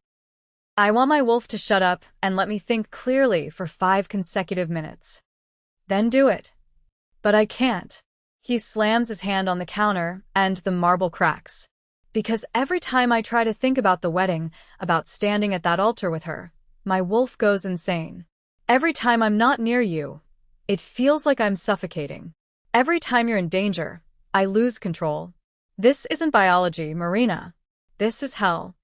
I want my wolf to shut up and let me think clearly for 5 consecutive minutes. Then do it. But I can't. He slams his hand on the counter, and the marble cracks. Because every time I try to think about the wedding, about standing at that altar with her, my wolf goes insane. Every time I'm not near you, it feels like I'm suffocating. Every time you're in danger, I lose control. This isn't biology, Marina. This is hell.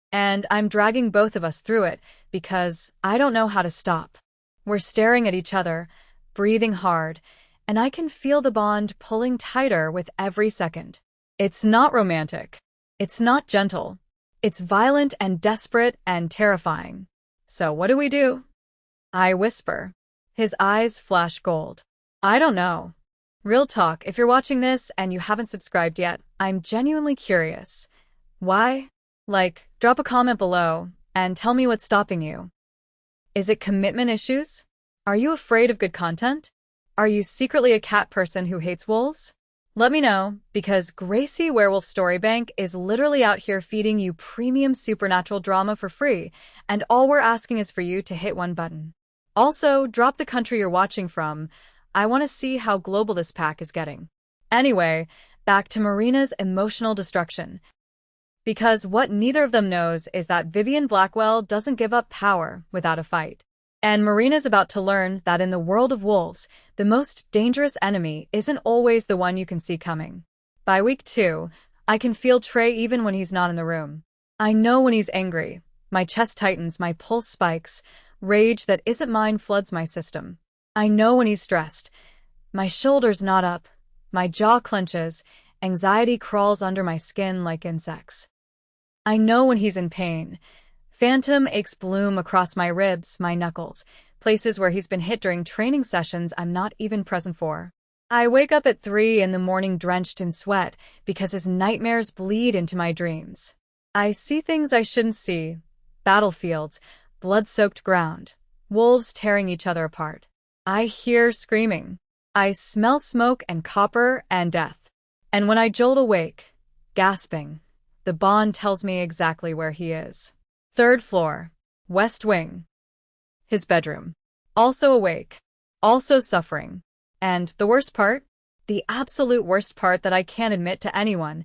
And I'm dragging both of us through it because I don't know how to stop. We're staring at each other, breathing hard, and I can feel the bond pulling tighter with every second. It's not romantic. It's not gentle. It's violent and desperate and terrifying. So what do? I whisper. His eyes flash gold. I don't know. Real talk, if you're watching this and you haven't subscribed yet, I'm genuinely curious. Why? Drop a comment below and tell me what's stopping you. Is it commitment issues? Are you afraid of good content? Are you secretly a cat person who hates wolves? Let me know, because Gracie Werewolf Storybank is literally out here feeding you premium supernatural drama for free, and all we're asking is for you to hit 1 button. Also, drop the country you're watching from. I want to see how global this pack is getting. Anyway, back to Marina's emotional destruction. Because what neither of them knows is that Vivian Blackwell doesn't give up power without a fight. And Marina's about to learn that in the world of wolves, the most dangerous enemy isn't always the one you can see coming. By week 2, I can feel Trey even when he's not in the room. I know when he's angry. My chest tightens, my pulse spikes. Rage that isn't mine floods my system. I know when he's stressed. My shoulders knot up. My jaw clenches. Anxiety crawls under my skin like insects. I know when he's in pain. Phantom aches bloom across my ribs, my knuckles, places where he's been hit during training sessions I'm not even present for. I wake up at 3 in the morning drenched in sweat because his nightmares bleed into my dreams. I see things I shouldn't see. Battlefields, blood-soaked ground, wolves tearing each other apart. I hear screaming. I smell smoke and copper and death. And when I jolt awake, gasping, the bond tells me exactly where he is. 3rd floor, West Wing. His bedroom. Also awake. Also suffering. And the worst part? The absolute worst part that I can't admit to anyone,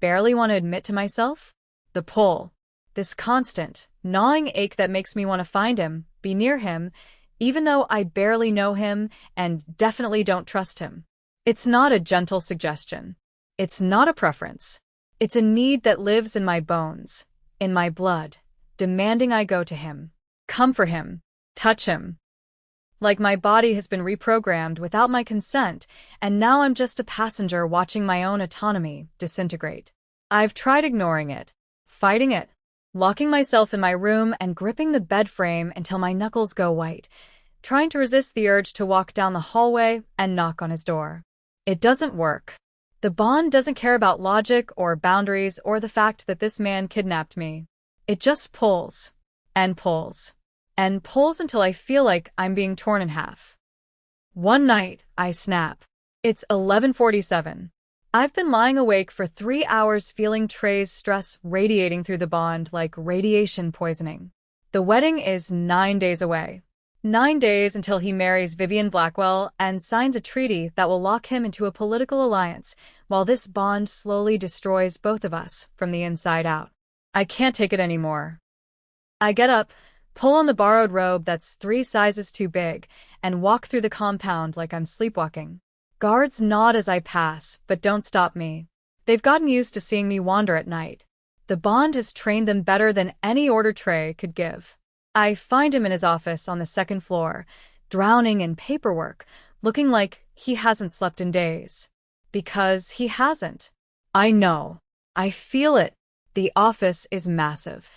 barely want to admit to myself? The pull. This constant, gnawing ache that makes me want to find him, be near him, even though I barely know him and definitely don't trust him. It's not a gentle suggestion. It's not a preference. It's a need that lives in my bones, in my blood, demanding I go to him, come for him, touch him. Like my body has been reprogrammed without my consent, and now I'm just a passenger watching my own autonomy disintegrate. I've tried ignoring it, fighting it, locking myself in my room and gripping the bed frame until my knuckles go white, trying to resist the urge to walk down the hallway and knock on his door. It doesn't work. The bond doesn't care about logic or boundaries or the fact that this man kidnapped me. It just pulls, and pulls, and pulls until I feel like I'm being torn in half. One night, I snap. It's 11:47. I've been lying awake for 3 hours feeling Trey's stress radiating through the bond like radiation poisoning. The wedding is 9 days away. 9 days until he marries Vivian Blackwell and signs a treaty that will lock him into a political alliance, while this bond slowly destroys both of us from the inside out. I can't take it anymore. I get up, pull on the borrowed robe that's 3 sizes too big, and walk through the compound like I'm sleepwalking. Guards nod as I pass, but don't stop me. They've gotten used to seeing me wander at night. The bond has trained them better than any order tray could give. I find him in his office on the 2nd floor, drowning in paperwork, looking like he hasn't slept in days. Because he hasn't. I know. I feel it. The office is massive.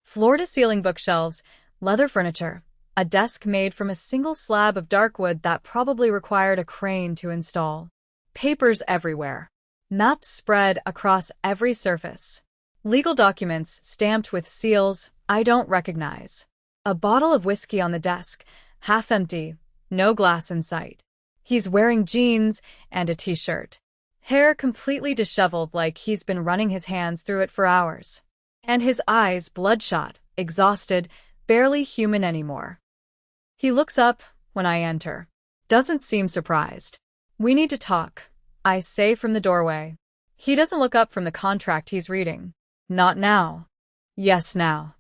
Floor-to-ceiling bookshelves, leather furniture, a desk made from a single slab of dark wood that probably required a crane to install. Papers everywhere. Maps spread across every surface. Legal documents stamped with seals I don't recognize. A bottle of whiskey on the desk, half empty, no glass in sight. He's wearing jeans and a t-shirt. Hair completely disheveled like he's been running his hands through it for hours. And his eyes bloodshot, exhausted, barely human anymore. He looks up when I enter. Doesn't seem surprised. "We need to talk," I say from the doorway. He doesn't look up from the contract he's reading. "Not now." "Yes, now."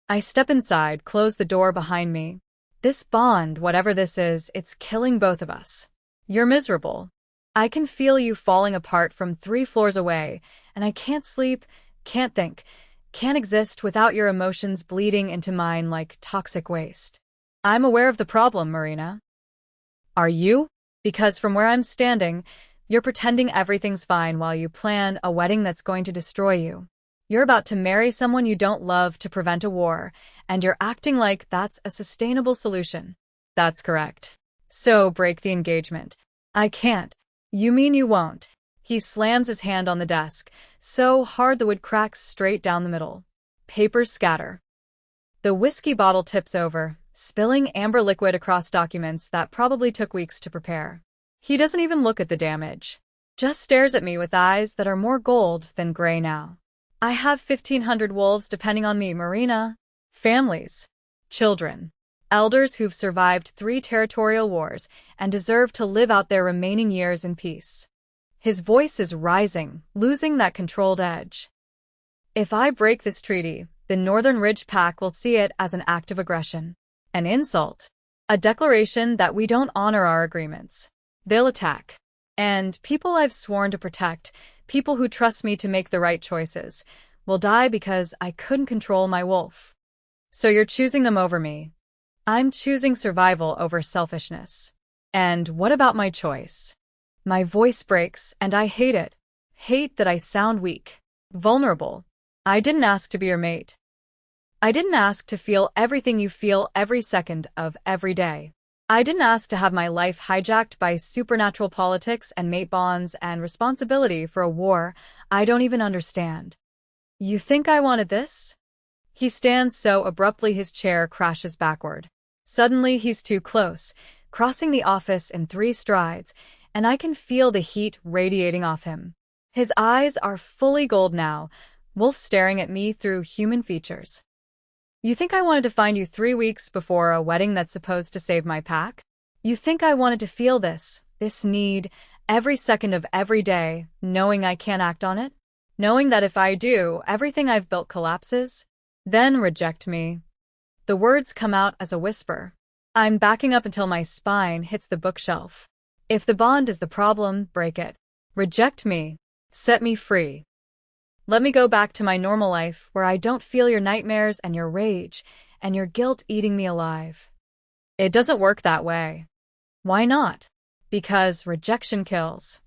I step inside, close the door behind me. This bond, whatever this is, it's killing both of us. You're miserable. I can feel you falling apart from 3 floors away, and I can't sleep, can't think, can't exist without your emotions bleeding into mine like toxic waste. I'm aware of the problem, Marina. Are you? Because from where I'm standing, you're pretending everything's fine while you plan a wedding that's going to destroy you. You're about to marry someone you don't love to prevent a war, and you're acting like that's a sustainable solution. That's correct. So break the engagement. I can't. You mean you won't? He slams his hand on the desk, so hard the wood cracks straight down the middle. Papers scatter. The whiskey bottle tips over, spilling amber liquid across documents that probably took weeks to prepare. He doesn't even look at the damage. Just stares at me with eyes that are more gold than gray now. I have 1,500 wolves depending on me, Marina. Families. Children. Elders who've survived 3 territorial wars and deserve to live out their remaining years in peace. His voice is rising, losing that controlled edge. If I break this treaty, the Northern Ridge Pack will see it as an act of aggression. An insult. A declaration that we don't honor our agreements. They'll attack. And people I've sworn to protect, people who trust me to make the right choices, will die because I couldn't control my wolf. So you're choosing them over me. I'm choosing survival over selfishness. And what about my choice? My voice breaks, and I hate it. Hate that I sound weak. Vulnerable. I didn't ask to be your mate. I didn't ask to feel everything you feel every second of every day. I didn't ask to have my life hijacked by supernatural politics and mate bonds and responsibility for a war I don't even understand. You think I wanted this? He stands so abruptly his chair crashes backward. Suddenly he's too close, crossing the office in 3 strides, and I can feel the heat radiating off him. His eyes are fully gold now, wolf staring at me through human features. You think I wanted to find you 3 weeks before a wedding that's supposed to save my pack? You think I wanted to feel this need, every second of every day, knowing I can't act on it? Knowing that if I do, everything I've built collapses? Then reject me. The words come out as a whisper. I'm backing up until my spine hits the bookshelf. If the bond is the problem, break it. Reject me. Set me free. Let me go back to my normal life where I don't feel your nightmares and your rage and your guilt eating me alive. It doesn't work that way. Why not? Because rejection kills.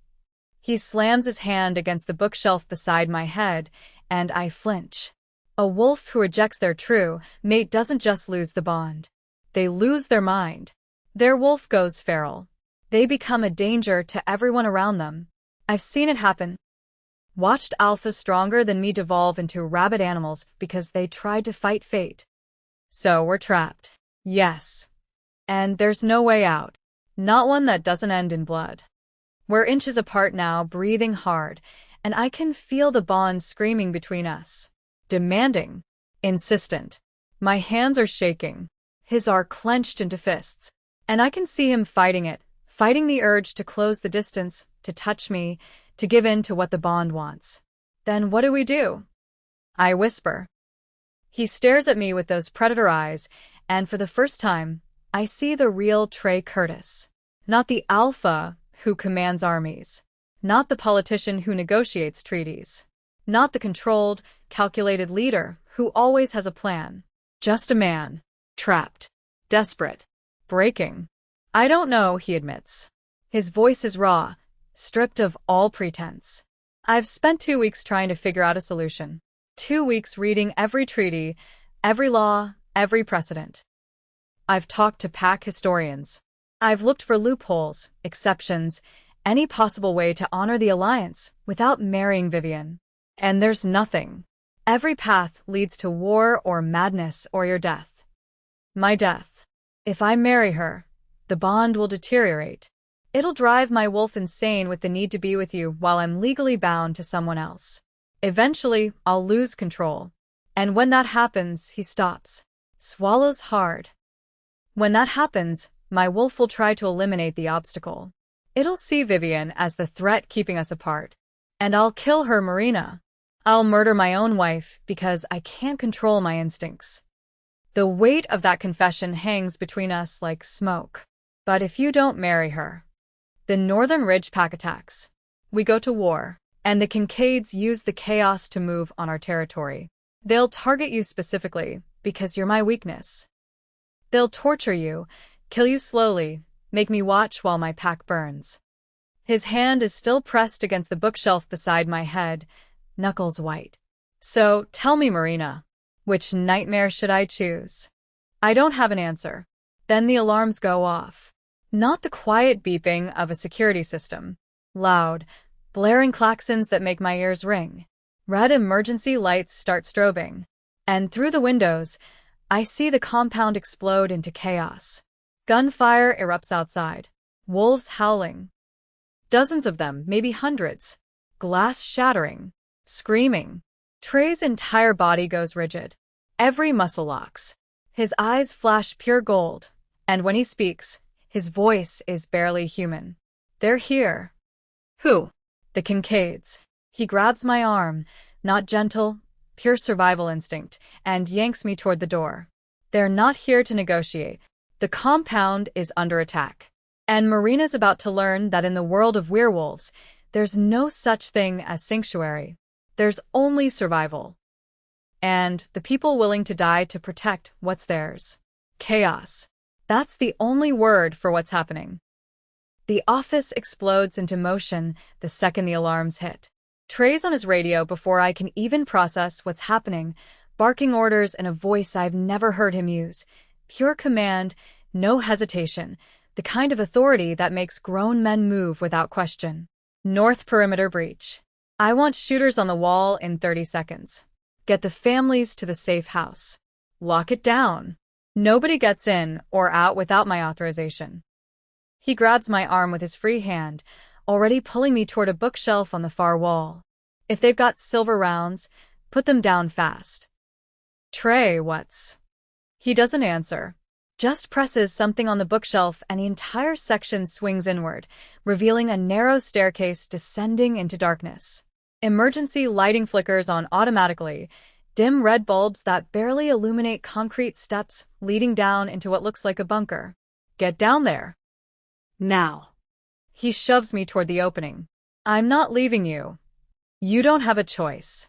He slams his hand against the bookshelf beside my head, and I flinch. A wolf who rejects their true mate doesn't just lose the bond. They lose their mind. Their wolf goes feral. They become a danger to everyone around them. I've seen it happen. Watched alphas stronger than me devolve into rabid animals because they tried to fight fate. So we're trapped. Yes. And there's no way out. Not one that doesn't end in blood. We're inches apart now, breathing hard, and I can feel the bond screaming between us. Demanding. Insistent. My hands are shaking. His are clenched into fists. And I can see him fighting it, fighting the urge to close the distance, to touch me, to give in to what the bond wants. Then what do we do? I whisper. He stares at me with those predator eyes, and for the first time, I see the real Trey Curtis. Not the alpha who commands armies. Not the politician who negotiates treaties. Not the controlled, calculated leader who always has a plan. Just a man. Trapped. Desperate. Breaking. I don't know, he admits. His voice is raw, stripped of all pretense. I've spent 2 weeks trying to figure out a solution. 2 weeks reading every treaty, every law, every precedent. I've talked to pack historians. I've looked for loopholes, exceptions, any possible way to honor the alliance without marrying Vivian. And there's nothing. Every path leads to war or madness or your death. My death. If I marry her, the bond will deteriorate. It'll drive my wolf insane with the need to be with you while I'm legally bound to someone else. Eventually, I'll lose control. And when that happens, he stops. Swallows hard. When that happens, my wolf will try to eliminate the obstacle. It'll see Vivian as the threat keeping us apart. And I'll kill her, Marina. I'll murder my own wife because I can't control my instincts. The weight of that confession hangs between us like smoke. But if you don't marry her, the Northern Ridge pack attacks. We go to war, and the Kincaids use the chaos to move on our territory. They'll target you specifically because you're my weakness. They'll torture you, kill you slowly, make me watch while my pack burns. His hand is still pressed against the bookshelf beside my head, knuckles white. So, tell me, Marina, which nightmare should I choose? I don't have an answer. Then the alarms go off. Not the quiet beeping of a security system. Loud, blaring klaxons that make my ears ring. Red emergency lights start strobing. And through the windows, I see the compound explode into chaos. Gunfire erupts outside. Wolves howling. Dozens of them, maybe hundreds. Glass shattering. Screaming. Trey's entire body goes rigid. Every muscle locks. His eyes flash pure gold. And when he speaks, his voice is barely human. They're here. Who? The Kincaids. He grabs my arm, not gentle, pure survival instinct, and yanks me toward the door. They're not here to negotiate. The compound is under attack. And Marina's about to learn that in the world of werewolves, there's no such thing as sanctuary. There's only survival. And the people willing to die to protect what's theirs. Chaos. That's the only word for what's happening. The office explodes into motion the second the alarms hit. Trey's on his radio before I can even process what's happening, barking orders in a voice I've never heard him use. Pure command, no hesitation, the kind of authority that makes grown men move without question. North perimeter breach. I want shooters on the wall in 30 seconds. Get the families to the safe house. Lock it down. Nobody gets in or out without my authorization. He grabs my arm with his free hand, already pulling me toward a bookshelf on the far wall. If they've got silver rounds, put them down fast. Trey, what's? He doesn't answer. Just presses something on the bookshelf and the entire section swings inward, revealing a narrow staircase descending into darkness. Emergency lighting flickers on automatically, dim red bulbs that barely illuminate concrete steps leading down into what looks like a bunker. Get down there. Now. He shoves me toward the opening. I'm not leaving you. You don't have a choice.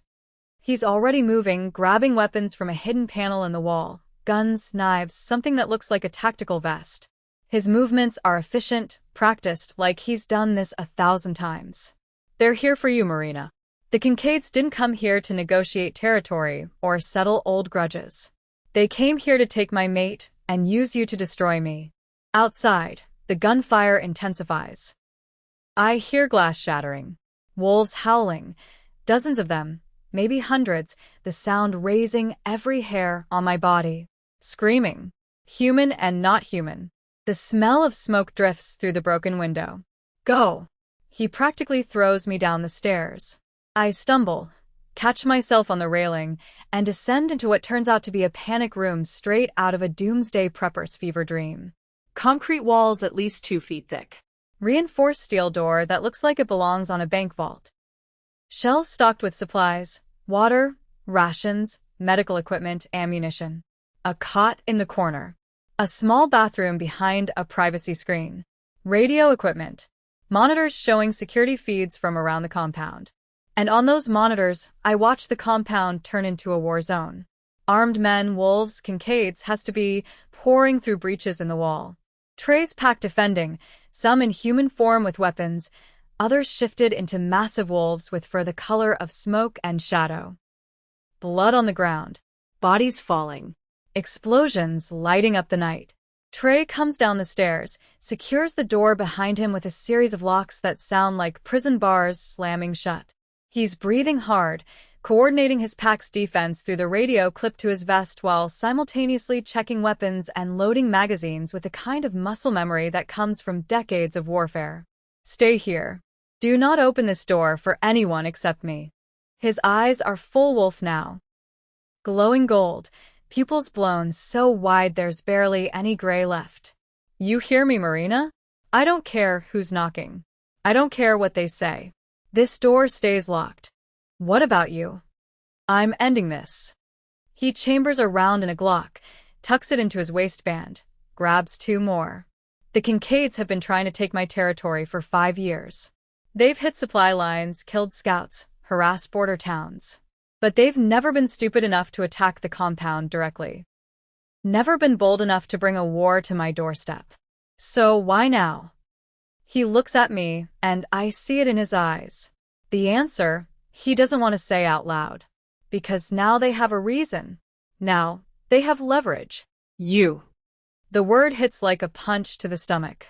He's already moving, grabbing weapons from a hidden panel in the wall. Guns, knives, something that looks like a tactical vest. His movements are efficient, practiced, like he's done this 1,000 times. They're here for you, Marina. The Kincaids didn't come here to negotiate territory or settle old grudges. They came here to take my mate and use you to destroy me. Outside, the gunfire intensifies. I hear glass shattering, wolves howling, dozens of them, maybe hundreds, the sound raising every hair on my body. Screaming, human and not human. The smell of smoke drifts through the broken window. Go. He practically throws me down the stairs. I stumble, catch myself on the railing, and descend into what turns out to be a panic room straight out of a doomsday prepper's fever dream. Concrete walls at least 2 feet thick. Reinforced steel door that looks like it belongs on a bank vault. Shelves stocked with supplies, water, rations, medical equipment, ammunition. A cot in the corner. A small bathroom behind a privacy screen. Radio equipment. Monitors showing security feeds from around the compound. And on those monitors, I watch the compound turn into a war zone. Armed men, wolves, Kincaids has to be pouring through breaches in the wall. Trey's pack defending, some in human form with weapons, others shifted into massive wolves with fur the color of smoke and shadow. Blood on the ground. Bodies falling. Explosions lighting up the night. Trey comes down the stairs, secures the door behind him with a series of locks that sound like prison bars slamming shut. He's breathing hard, coordinating his pack's defense through the radio clipped to his vest while simultaneously checking weapons and loading magazines with the kind of muscle memory that comes from decades of warfare. Stay here. Do not open this door for anyone except me. His eyes are full wolf now. Glowing gold, pupils blown so wide there's barely any gray left. You hear me, Marina? I don't care who's knocking. I don't care what they say. This door stays locked. What about you? I'm ending this. He chambers around in a Glock, tucks it into his waistband, grabs 2 more. The Kincaids have been trying to take my territory for 5 years. They've hit supply lines, killed scouts, harassed border towns. But they've never been stupid enough to attack the compound directly. Never been bold enough to bring a war to my doorstep. So why now? He looks at me, and I see it in his eyes. The answer, he doesn't want to say out loud. Because now they have a reason. Now, they have leverage. You. The word hits like a punch to the stomach.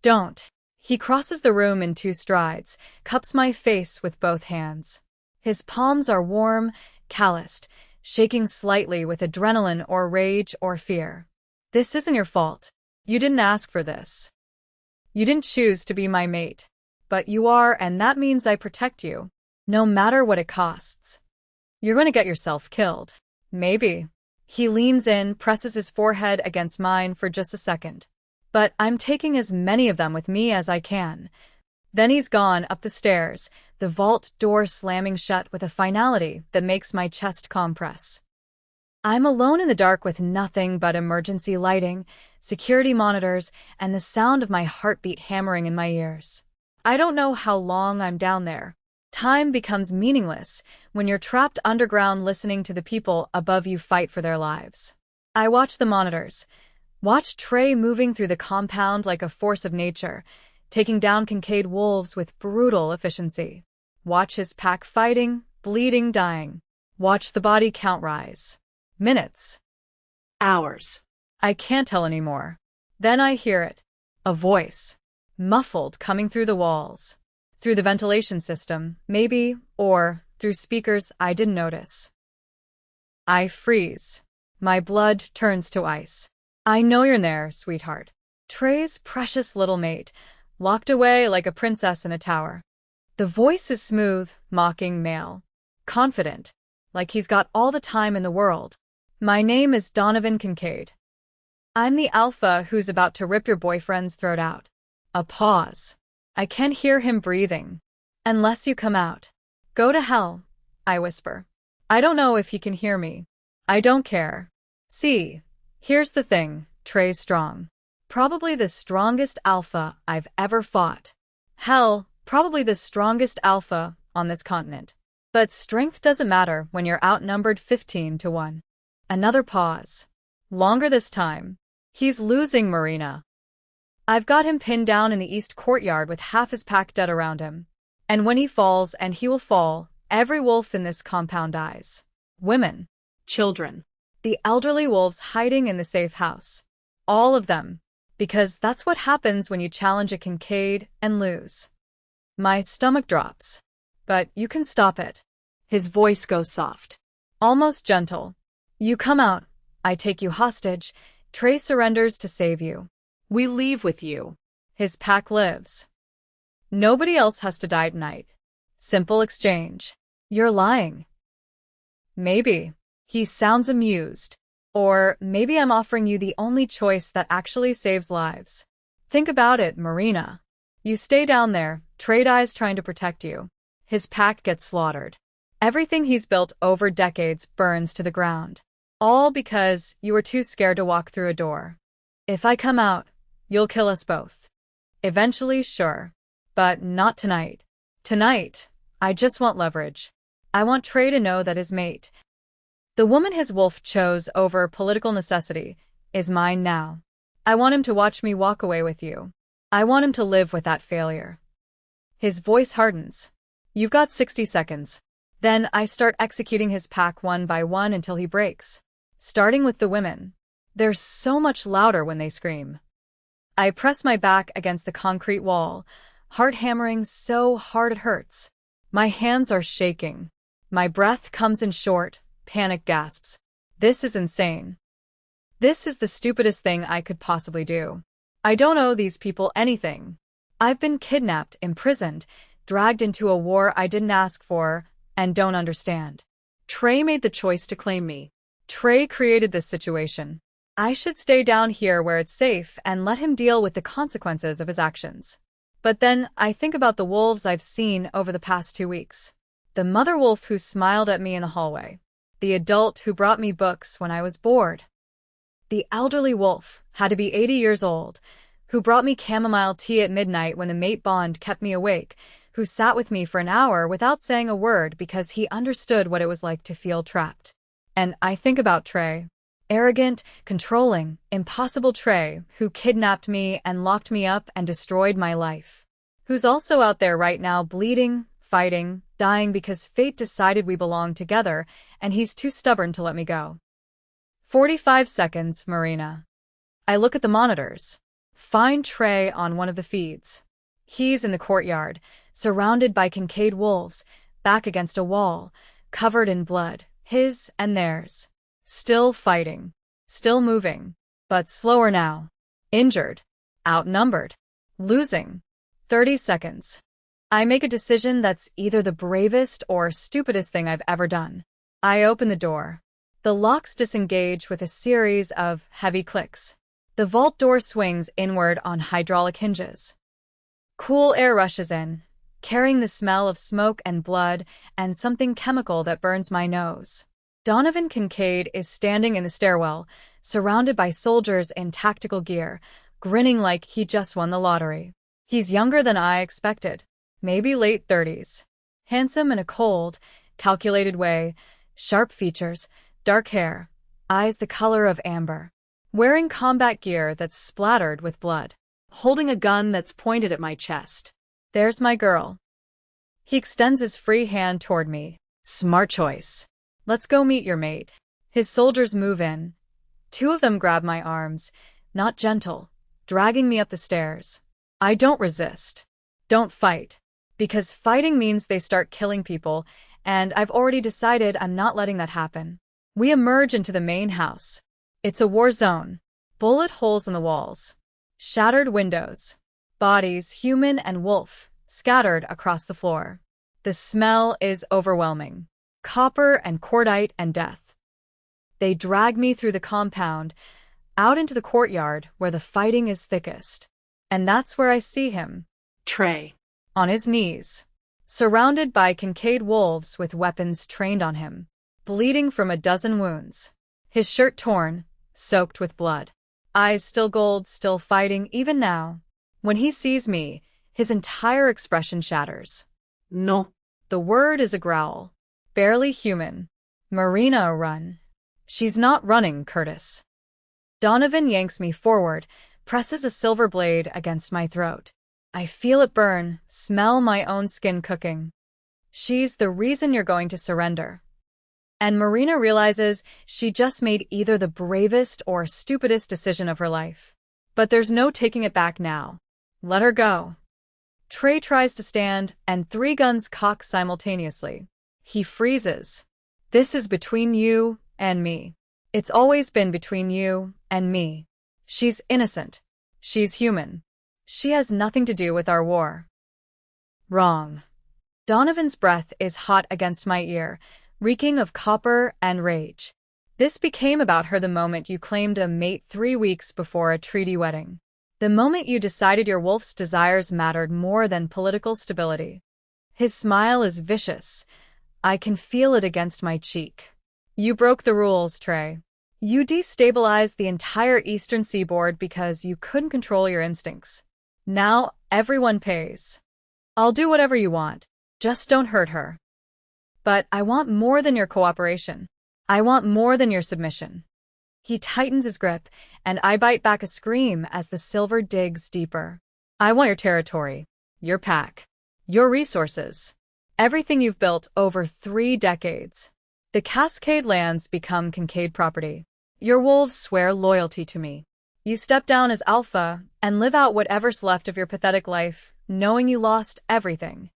Don't. He crosses the room in 2 strides, cups my face with both hands. His palms are warm, calloused, shaking slightly with adrenaline or rage or fear. This isn't your fault. You didn't ask for this. You didn't choose to be my mate. But you are, and that means I protect you. No matter what it costs. You're going to get yourself killed. Maybe. He leans in, presses his forehead against mine for just a second. But I'm taking as many of them with me as I can. Then he's gone up the stairs, the vault door slamming shut with a finality that makes my chest compress. I'm alone in the dark with nothing but emergency lighting, security monitors, and the sound of my heartbeat hammering in my ears. I don't know how long I'm down there. Time becomes meaningless when you're trapped underground listening to the people above you fight for their lives. I watch the monitors. Watch Trey moving through the compound like a force of nature, taking down Kincaid wolves with brutal efficiency. Watch his pack fighting, bleeding, dying. Watch the body count rise. Minutes. Hours. I can't tell anymore. Then I hear it. A voice. Muffled coming through the walls. Through the ventilation system, maybe, or through speakers I didn't notice. I freeze. My blood turns to ice. I know you're there, sweetheart. Trey's precious little mate, locked away like a princess in a tower. The voice is smooth, mocking male. Confident, like he's got all the time in the world. My name is Donovan Kincaid. I'm the alpha who's about to rip your boyfriend's throat out. A pause. I can hear him breathing. Unless you come out. Go to hell, I whisper. I don't know if he can hear me. I don't care. See, here's the thing, Trey's strong. Probably the strongest alpha I've ever fought. Hell, probably the strongest alpha on this continent. But strength doesn't matter when you're outnumbered 15-1. Another pause. Longer this time. He's losing, Marina. I've got him pinned down in the east courtyard with half his pack dead around him. And when he falls, and he will fall, every wolf in this compound dies. Women. Children. The elderly wolves hiding in the safe house. All of them. Because that's what happens when you challenge a Kincaid and lose. My stomach drops. But you can stop it. His voice goes soft. Almost gentle. You come out. I take you hostage. Trey surrenders to save you. We leave with you. His pack lives. Nobody else has to die tonight. Simple exchange. You're lying. Maybe. He sounds amused. Or maybe I'm offering you the only choice that actually saves lives. Think about it, Marina. You stay down there, Trey dies trying to protect you. His pack gets slaughtered. Everything he's built over decades burns to the ground. All because you were too scared to walk through a door. If I come out, you'll kill us both. Eventually, sure. But not tonight. Tonight, I just want leverage. I want Trey to know that his mate, the woman his wolf chose over political necessity, is mine now. I want him to watch me walk away with you. I want him to live with that failure. His voice hardens. You've got 60 seconds. Then I start executing his pack one by one until he breaks. Starting with the women. They're so much louder when they scream. I press my back against the concrete wall, heart hammering so hard it hurts. My hands are shaking. My breath comes in short, panic gasps. This is insane. This is the stupidest thing I could possibly do. I don't owe these people anything. I've been kidnapped, imprisoned, dragged into a war I didn't ask for, and don't understand. Trey made the choice to claim me. Trey created this situation. I should stay down here where it's safe and let him deal with the consequences of his actions. But then I think about the wolves I've seen over the past 2 weeks. The mother wolf who smiled at me in the hallway. The adult who brought me books when I was bored. The elderly wolf, had to be 80 years old, who brought me chamomile tea at midnight when the mate bond kept me awake, who sat with me for an hour without saying a word because he understood what it was like to feel trapped. And I think about Trey. Arrogant, controlling, impossible Trey, who kidnapped me and locked me up and destroyed my life. Who's also out there right now bleeding, fighting, dying because fate decided we belonged together and he's too stubborn to let me go. 45 seconds, Marina. I look at the monitors. Find Trey on one of the feeds. He's in the courtyard, surrounded by Kincaid wolves, back against a wall, covered in blood, his and theirs. Still fighting, still moving, but slower now. Injured, outnumbered, losing. 30 seconds. I make a decision that's either the bravest or stupidest thing I've ever done. I open the door. The locks disengage with a series of heavy clicks. The vault door swings inward on hydraulic hinges. Cool air rushes in, carrying the smell of smoke and blood and something chemical that burns my nose. Donovan Kincaid is standing in the stairwell, surrounded by soldiers in tactical gear, grinning like he just won the lottery. He's younger than I expected, maybe late 30s. Handsome in a cold, calculated way, sharp features, dark hair, eyes the color of amber. Wearing combat gear that's splattered with blood. Holding a gun that's pointed at my chest. There's my girl. He extends his free hand toward me. Smart choice. Let's go meet your mate. His soldiers move in. 2 of them grab my arms, not gentle, dragging me up the stairs. I don't resist. Don't fight. Because fighting means they start killing people, and I've already decided I'm not letting that happen. We emerge into the main house. It's a war zone. Bullet holes in the walls. Shattered windows. Bodies, human and wolf, scattered across the floor. The smell is overwhelming. Copper and cordite and death. They drag me through the compound, out into the courtyard where the fighting is thickest. And that's where I see him. Trey. On his knees. Surrounded by Kincaid wolves with weapons trained on him. Bleeding from a dozen wounds. His shirt torn, soaked with blood. Eyes still gold, still fighting, even now. When he sees me, his entire expression shatters. No. The word is a growl. Barely human. Marina, run. She's not running, Curtis. Donovan yanks me forward, presses a silver blade against my throat. I feel it burn, smell my own skin cooking. She's the reason you're going to surrender. And Marina realizes she just made either the bravest or stupidest decision of her life. But there's no taking it back now. Let her go. Trey tries to stand, and 3 guns cock simultaneously. He freezes. This is between you and me. It's always been between you and me. She's innocent. She's human. She has nothing to do with our war. Wrong. Donovan's breath is hot against my ear, reeking of copper and rage. This became about her the moment you claimed a mate 3 weeks before a treaty wedding. The moment you decided your wolf's desires mattered more than political stability. His smile is vicious. I can feel it against my cheek. You broke the rules, Trey. You destabilized the entire eastern seaboard because you couldn't control your instincts. Now everyone pays. I'll do whatever you want. Just don't hurt her. But I want more than your cooperation. I want more than your submission. He tightens his grip, and I bite back a scream as the silver digs deeper. I want your territory, your pack, your resources, everything you've built over 3 decades. The Cascade lands become Kincaid property. Your wolves swear loyalty to me. You step down as alpha and live out whatever's left of your pathetic life, knowing you lost everything.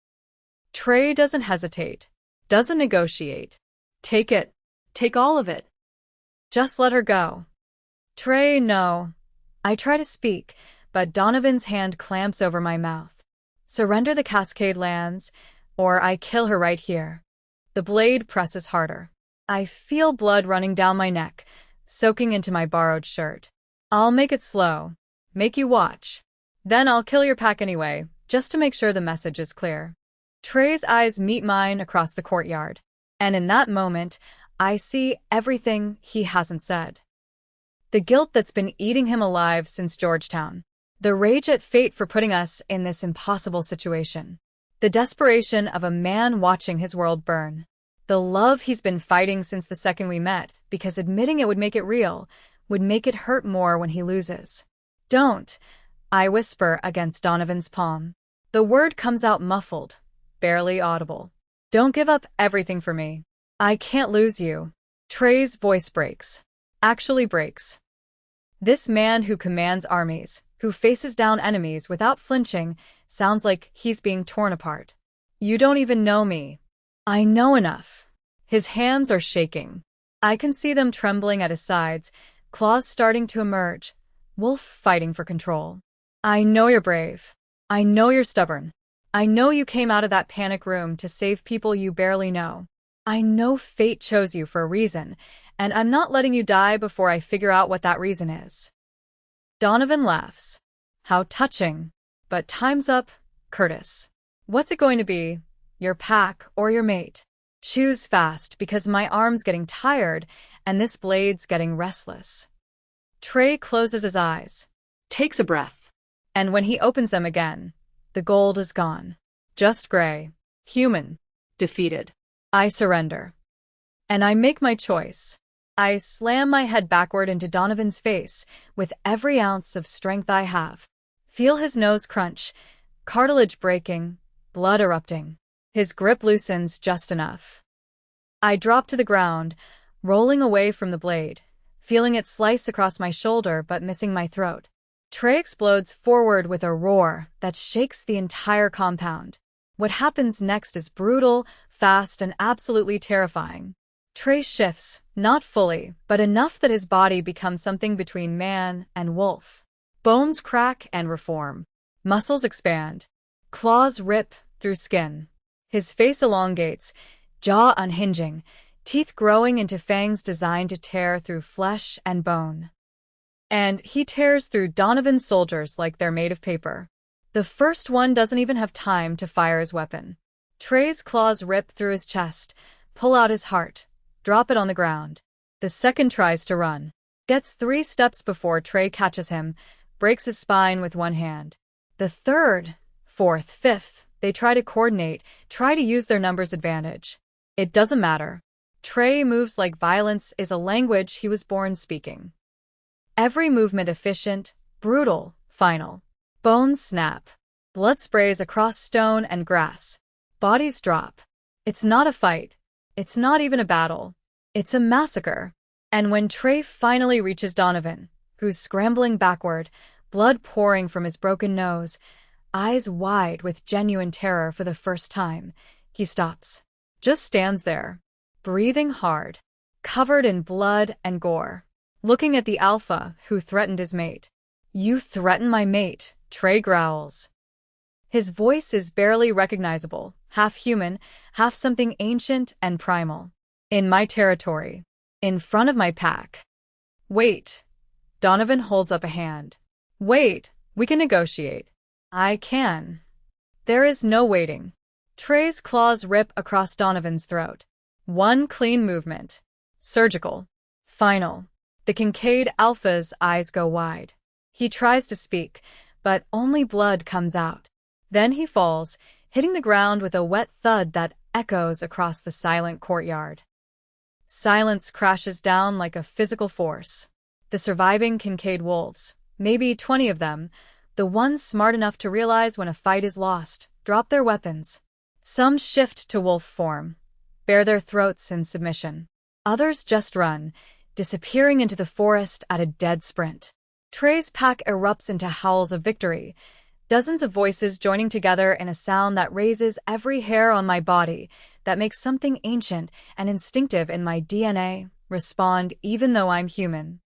Trey doesn't hesitate, doesn't negotiate. Take it. Take all of it. Just let her go. Trey, no. I try to speak, but Donovan's hand clamps over my mouth. Surrender the Cascade lands, or I kill her right here. The blade presses harder. I feel blood running down my neck, soaking into my borrowed shirt. I'll make it slow. Make you watch. Then I'll kill your pack anyway, just to make sure the message is clear. Trey's eyes meet mine across the courtyard. And in that moment, I see everything he hasn't said. The guilt that's been eating him alive since Georgetown. The rage at fate for putting us in this impossible situation. The desperation of a man watching his world burn. The love he's been fighting since the second we met, because admitting it would make it real, would make it hurt more when he loses. Don't, I whisper against Donovan's palm. The word comes out muffled, barely audible. Don't give up everything for me. I can't lose you. Trey's voice breaks. Actually breaks. This man who commands armies, who faces down enemies without flinching, sounds like he's being torn apart. You don't even know me. I know enough. His hands are shaking. I can see them trembling at his sides, claws starting to emerge, wolf fighting for control. I know you're brave. I know you're stubborn. I know you came out of that panic room to save people you barely know. I know fate chose you for a reason, and I'm not letting you die before I figure out what that reason is. Donovan laughs. How touching. But time's up, Curtis. What's it going to be? Your pack or your mate? Choose fast, because my arm's getting tired and this blade's getting restless. Trey closes his eyes. Takes a breath. And when he opens them again, the gold is gone. Just gray. Human. Defeated. I surrender. And I make my choice. I slam my head backward into Donovan's face with every ounce of strength I have. Feel his nose crunch, cartilage breaking, blood erupting. His grip loosens just enough. I drop to the ground, rolling away from the blade, feeling it slice across my shoulder but missing my throat. Trey explodes forward with a roar that shakes the entire compound. What happens next is brutal, fast, and absolutely terrifying. Trey shifts, not fully, but enough that his body becomes something between man and wolf. Bones crack and reform. Muscles expand. Claws rip through skin. His face elongates, jaw unhinging, teeth growing into fangs designed to tear through flesh and bone. And he tears through Donovan's soldiers like they're made of paper. The first one doesn't even have time to fire his weapon. Trey's claws rip through his chest, pull out his heart, drop it on the ground. The second tries to run. Gets 3 steps before Trey catches him, breaks his spine with one hand. The third, fourth, fifth, they try to coordinate, try to use their numbers advantage. It doesn't matter. Trey moves like violence is a language he was born speaking. Every movement efficient, brutal, final. Bones snap. Blood sprays across stone and grass. Bodies drop. It's not a fight. It's not even a battle. It's a massacre. And when Trey finally reaches Donovan, who's scrambling backward, blood pouring from his broken nose, eyes wide with genuine terror for the first time, he stops. Just stands there, breathing hard, covered in blood and gore, looking at the alpha who threatened his mate. You threaten my mate, Trey growls. His voice is barely recognizable, half human, half something ancient and primal. In my territory. In front of my pack. Wait. Donovan holds up a hand. Wait, we can negotiate. I can. There is no waiting. Trey's claws rip across Donovan's throat. One clean movement. Surgical. Final. The Kincaid Alpha's eyes go wide. He tries to speak, but only blood comes out. Then he falls, hitting the ground with a wet thud that echoes across the silent courtyard. Silence crashes down like a physical force. The surviving Kincaid wolves, maybe 20 of them, the ones smart enough to realize when a fight is lost, drop their weapons. Some shift to wolf form, bare their throats in submission. Others just run, disappearing into the forest at a dead sprint. Trey's pack erupts into howls of victory, dozens of voices joining together in a sound that raises every hair on my body, that makes something ancient and instinctive in my DNA respond even though I'm human.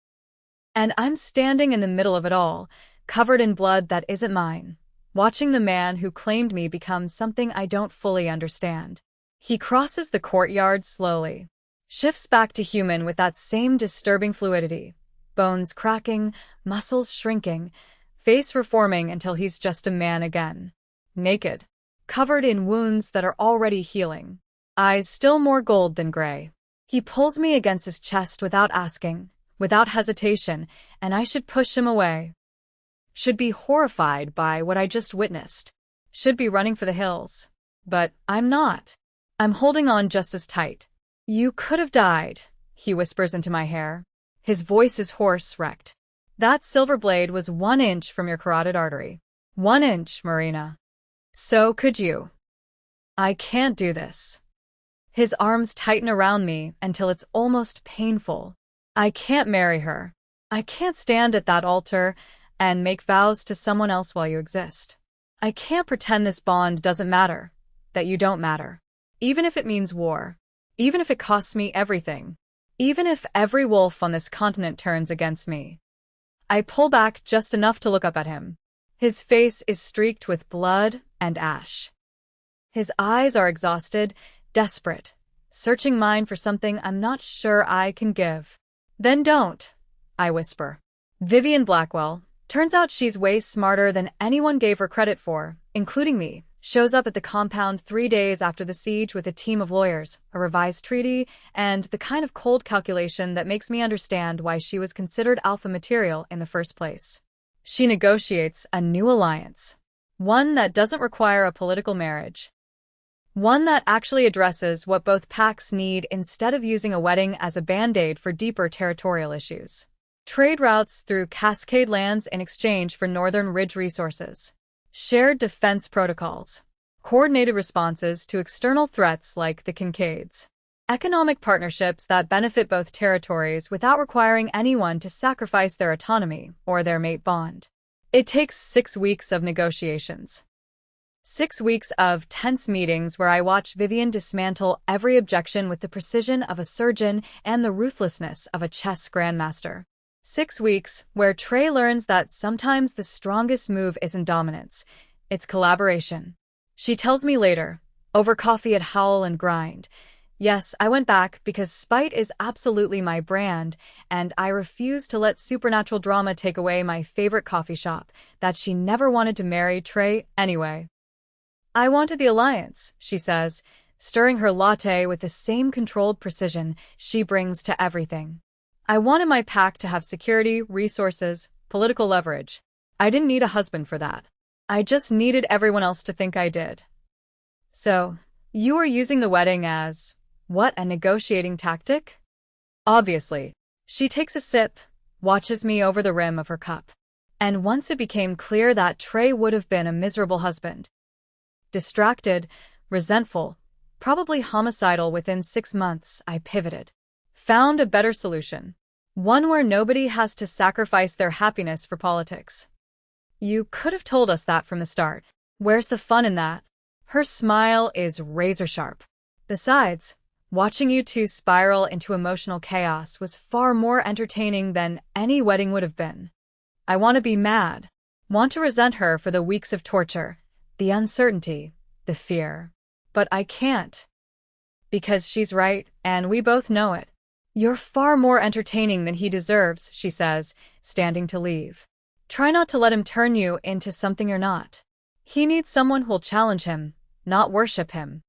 And I'm standing in the middle of it all, covered in blood that isn't mine, watching the man who claimed me become something I don't fully understand. He crosses the courtyard slowly, shifts back to human with that same disturbing fluidity, bones cracking, muscles shrinking, face reforming until he's just a man again. Naked, covered in wounds that are already healing, eyes still more gold than gray. He pulls me against his chest without asking, without hesitation, and I should push him away. Should be horrified by what I just witnessed. Should be running for the hills. But I'm not. I'm holding on just as tight. You could have died, he whispers into my hair. His voice is hoarse, wrecked. That silver blade was 1 inch from your carotid artery. 1 inch, Marina. So could you. I can't do this. His arms tighten around me until it's almost painful. I can't marry her. I can't stand at that altar and make vows to someone else while you exist. I can't pretend this bond doesn't matter, that you don't matter. Even if it means war. Even if it costs me everything. Even if every wolf on this continent turns against me. I pull back just enough to look up at him. His face is streaked with blood and ash. His eyes are exhausted, desperate, searching mine for something I'm not sure I can give. Then don't, I whisper. Vivian Blackwell, turns out she's way smarter than anyone gave her credit for, including me, shows up at the compound 3 days after the siege with a team of lawyers, a revised treaty, and the kind of cold calculation that makes me understand why she was considered alpha material in the first place. She negotiates a new alliance. One that doesn't require a political marriage. One that actually addresses what both packs need instead of using a wedding as a band-aid for deeper territorial issues. Trade routes through Cascade lands in exchange for Northern Ridge resources. Shared defense protocols. Coordinated responses to external threats like the Kincaids. Economic partnerships that benefit both territories without requiring anyone to sacrifice their autonomy or their mate bond. It takes 6 weeks of negotiations. 6 weeks of tense meetings where I watch Vivian dismantle every objection with the precision of a surgeon and the ruthlessness of a chess grandmaster. 6 weeks where Trey learns that sometimes the strongest move isn't dominance, it's collaboration. She tells me later, over coffee at Howl and Grind. Yes, I went back because spite is absolutely my brand, and I refuse to let supernatural drama take away my favorite coffee shop, that she never wanted to marry Trey anyway. I wanted the alliance, she says, stirring her latte with the same controlled precision she brings to everything. I wanted my pack to have security, resources, political leverage. I didn't need a husband for that. I just needed everyone else to think I did. So, you are using the wedding as, what, a negotiating tactic? Obviously. She takes a sip, watches me over the rim of her cup. And once it became clear that Trey would have been a miserable husband. Distracted, resentful, probably homicidal within 6 months, I pivoted. Found a better solution. One where nobody has to sacrifice their happiness for politics. You could have told us that from the start. Where's the fun in that? Her smile is razor sharp. Besides, watching you two spiral into emotional chaos was far more entertaining than any wedding would have been. I want to be mad. Want to resent her for the weeks of torture, the uncertainty, the fear. But I can't. Because she's right, and we both know it. You're far more entertaining than he deserves, she says, standing to leave. Try not to let him turn you into something you're not. He needs someone who'll challenge him, not worship him.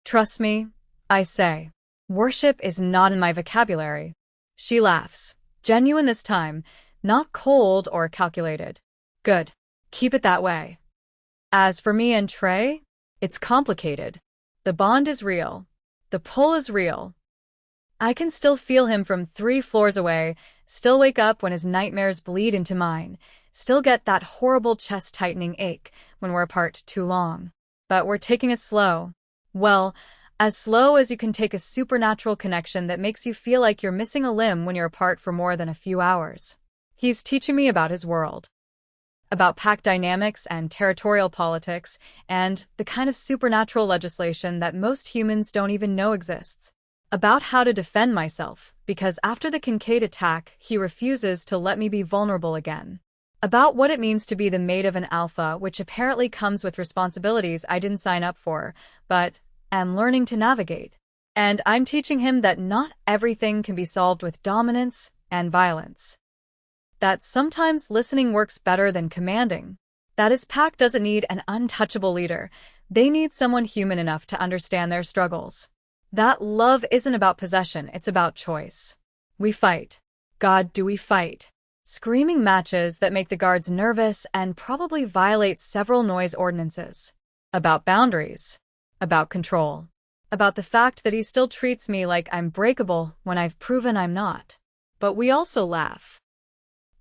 Trust me, I say. Worship is not in my vocabulary. She laughs, genuine this time, not cold or calculated. Good. Keep it that way. As for me and Trey, it's complicated. The bond is real. The pull is real. I can still feel him from 3 floors away, still wake up when his nightmares bleed into mine, still get that horrible chest-tightening ache when we're apart too long. But we're taking it slow. Well, as slow as you can take a supernatural connection that makes you feel like you're missing a limb when you're apart for more than a few hours. He's teaching me about his world, about pack dynamics and territorial politics, and the kind of supernatural legislation that most humans don't even know exists. About how to defend myself, because after the Kincaid attack, he refuses to let me be vulnerable again. About what it means to be the mate of an alpha, which apparently comes with responsibilities I didn't sign up for, but am learning to navigate. And I'm teaching him that not everything can be solved with dominance and violence. That sometimes listening works better than commanding. That his pack doesn't need an untouchable leader. They need someone human enough to understand their struggles. That love isn't about possession, it's about choice. We fight. God, do we fight? Screaming matches that make the guards nervous and probably violate several noise ordinances. About boundaries. About control. About the fact that he still treats me like I'm breakable when I've proven I'm not. But we also laugh.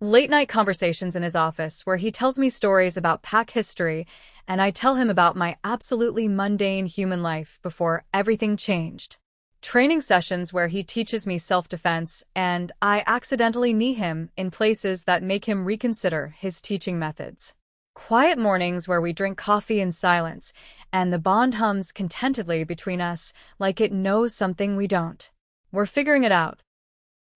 Late-night conversations in his office where he tells me stories about pack history and I tell him about my absolutely mundane human life before everything changed. Training sessions where he teaches me self-defense and I accidentally knee him in places that make him reconsider his teaching methods. Quiet mornings where we drink coffee in silence and the bond hums contentedly between us like it knows something we don't. We're figuring it out.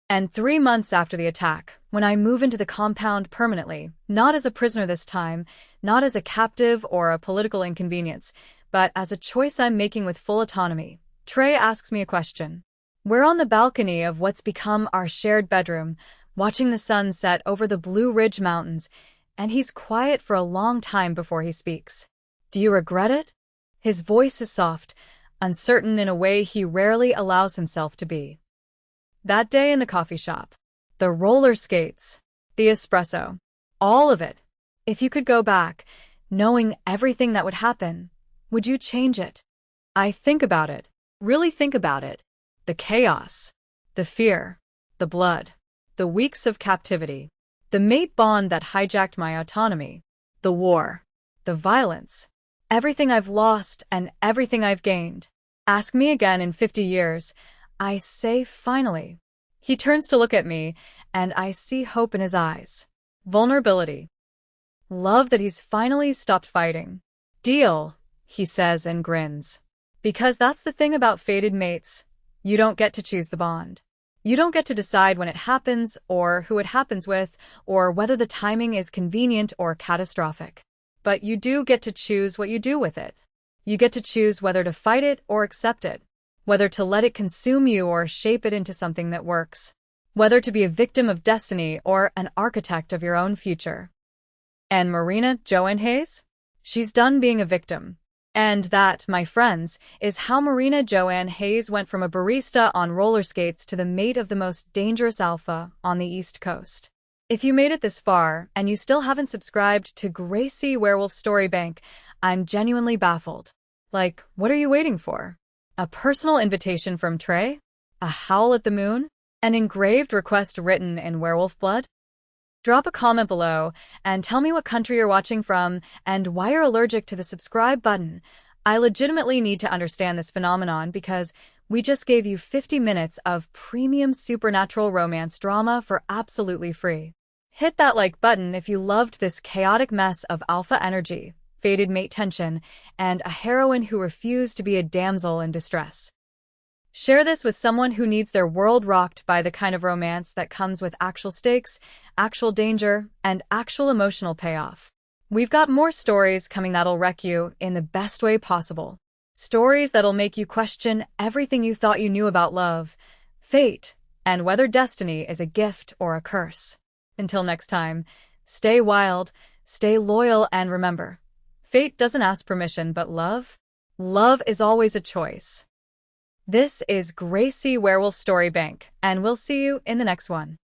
And 3 months after the attack, when I move into the compound permanently, not as a prisoner this time, not as a captive or a political inconvenience, but as a choice I'm making with full autonomy, Trey asks me a question. We're on the balcony of what's become our shared bedroom, watching the sun set over the Blue Ridge Mountains, and he's quiet for a long time before he speaks. Do you regret it? His voice is soft, uncertain in a way he rarely allows himself to be. That day in the coffee shop, the roller skates, the espresso, all of it. If you could go back, knowing everything that would happen, would you change it? I think about it, really think about it. The chaos, the fear, the blood, the weeks of captivity, the mate bond that hijacked my autonomy, the war, the violence, everything I've lost and everything I've gained. Ask me again in 50 years. I say finally. He turns to look at me, and I see hope in his eyes. Vulnerability. Love that he's finally stopped fighting. Deal, he says and grins. Because that's the thing about fated mates. You don't get to choose the bond. You don't get to decide when it happens, or who it happens with, or whether the timing is convenient or catastrophic. But you do get to choose what you do with it. You get to choose whether to fight it or accept it. Whether to let it consume you or shape it into something that works. Whether to be a victim of destiny or an architect of your own future. And Marina Joanne Hayes? She's done being a victim. And that, my friends, is how Marina Joanne Hayes went from a barista on roller skates to the mate of the most dangerous alpha on the East Coast. If you made it this far and you still haven't subscribed to Gracie Werewolf Story Bank, I'm genuinely baffled. Like, what are you waiting for? A personal invitation from Trey? A howl at the moon? An engraved request written in werewolf blood? Drop a comment below and tell me what country you're watching from and why you're allergic to the subscribe button. I legitimately need to understand this phenomenon because we just gave you 50 minutes of premium supernatural romance drama for absolutely free. Hit that like button if you loved this chaotic mess of alpha energy, fated mate tension, and a heroine who refused to be a damsel in distress. Share this with someone who needs their world rocked by the kind of romance that comes with actual stakes, actual danger, and actual emotional payoff. We've got more stories coming that'll wreck you in the best way possible. Stories that'll make you question everything you thought you knew about love, fate, and whether destiny is a gift or a curse. Until next time, stay wild, stay loyal, and remember, fate doesn't ask permission, but love Love is always a choice. This is Gracie Werewolf Story Bank, and we'll see you in the next one.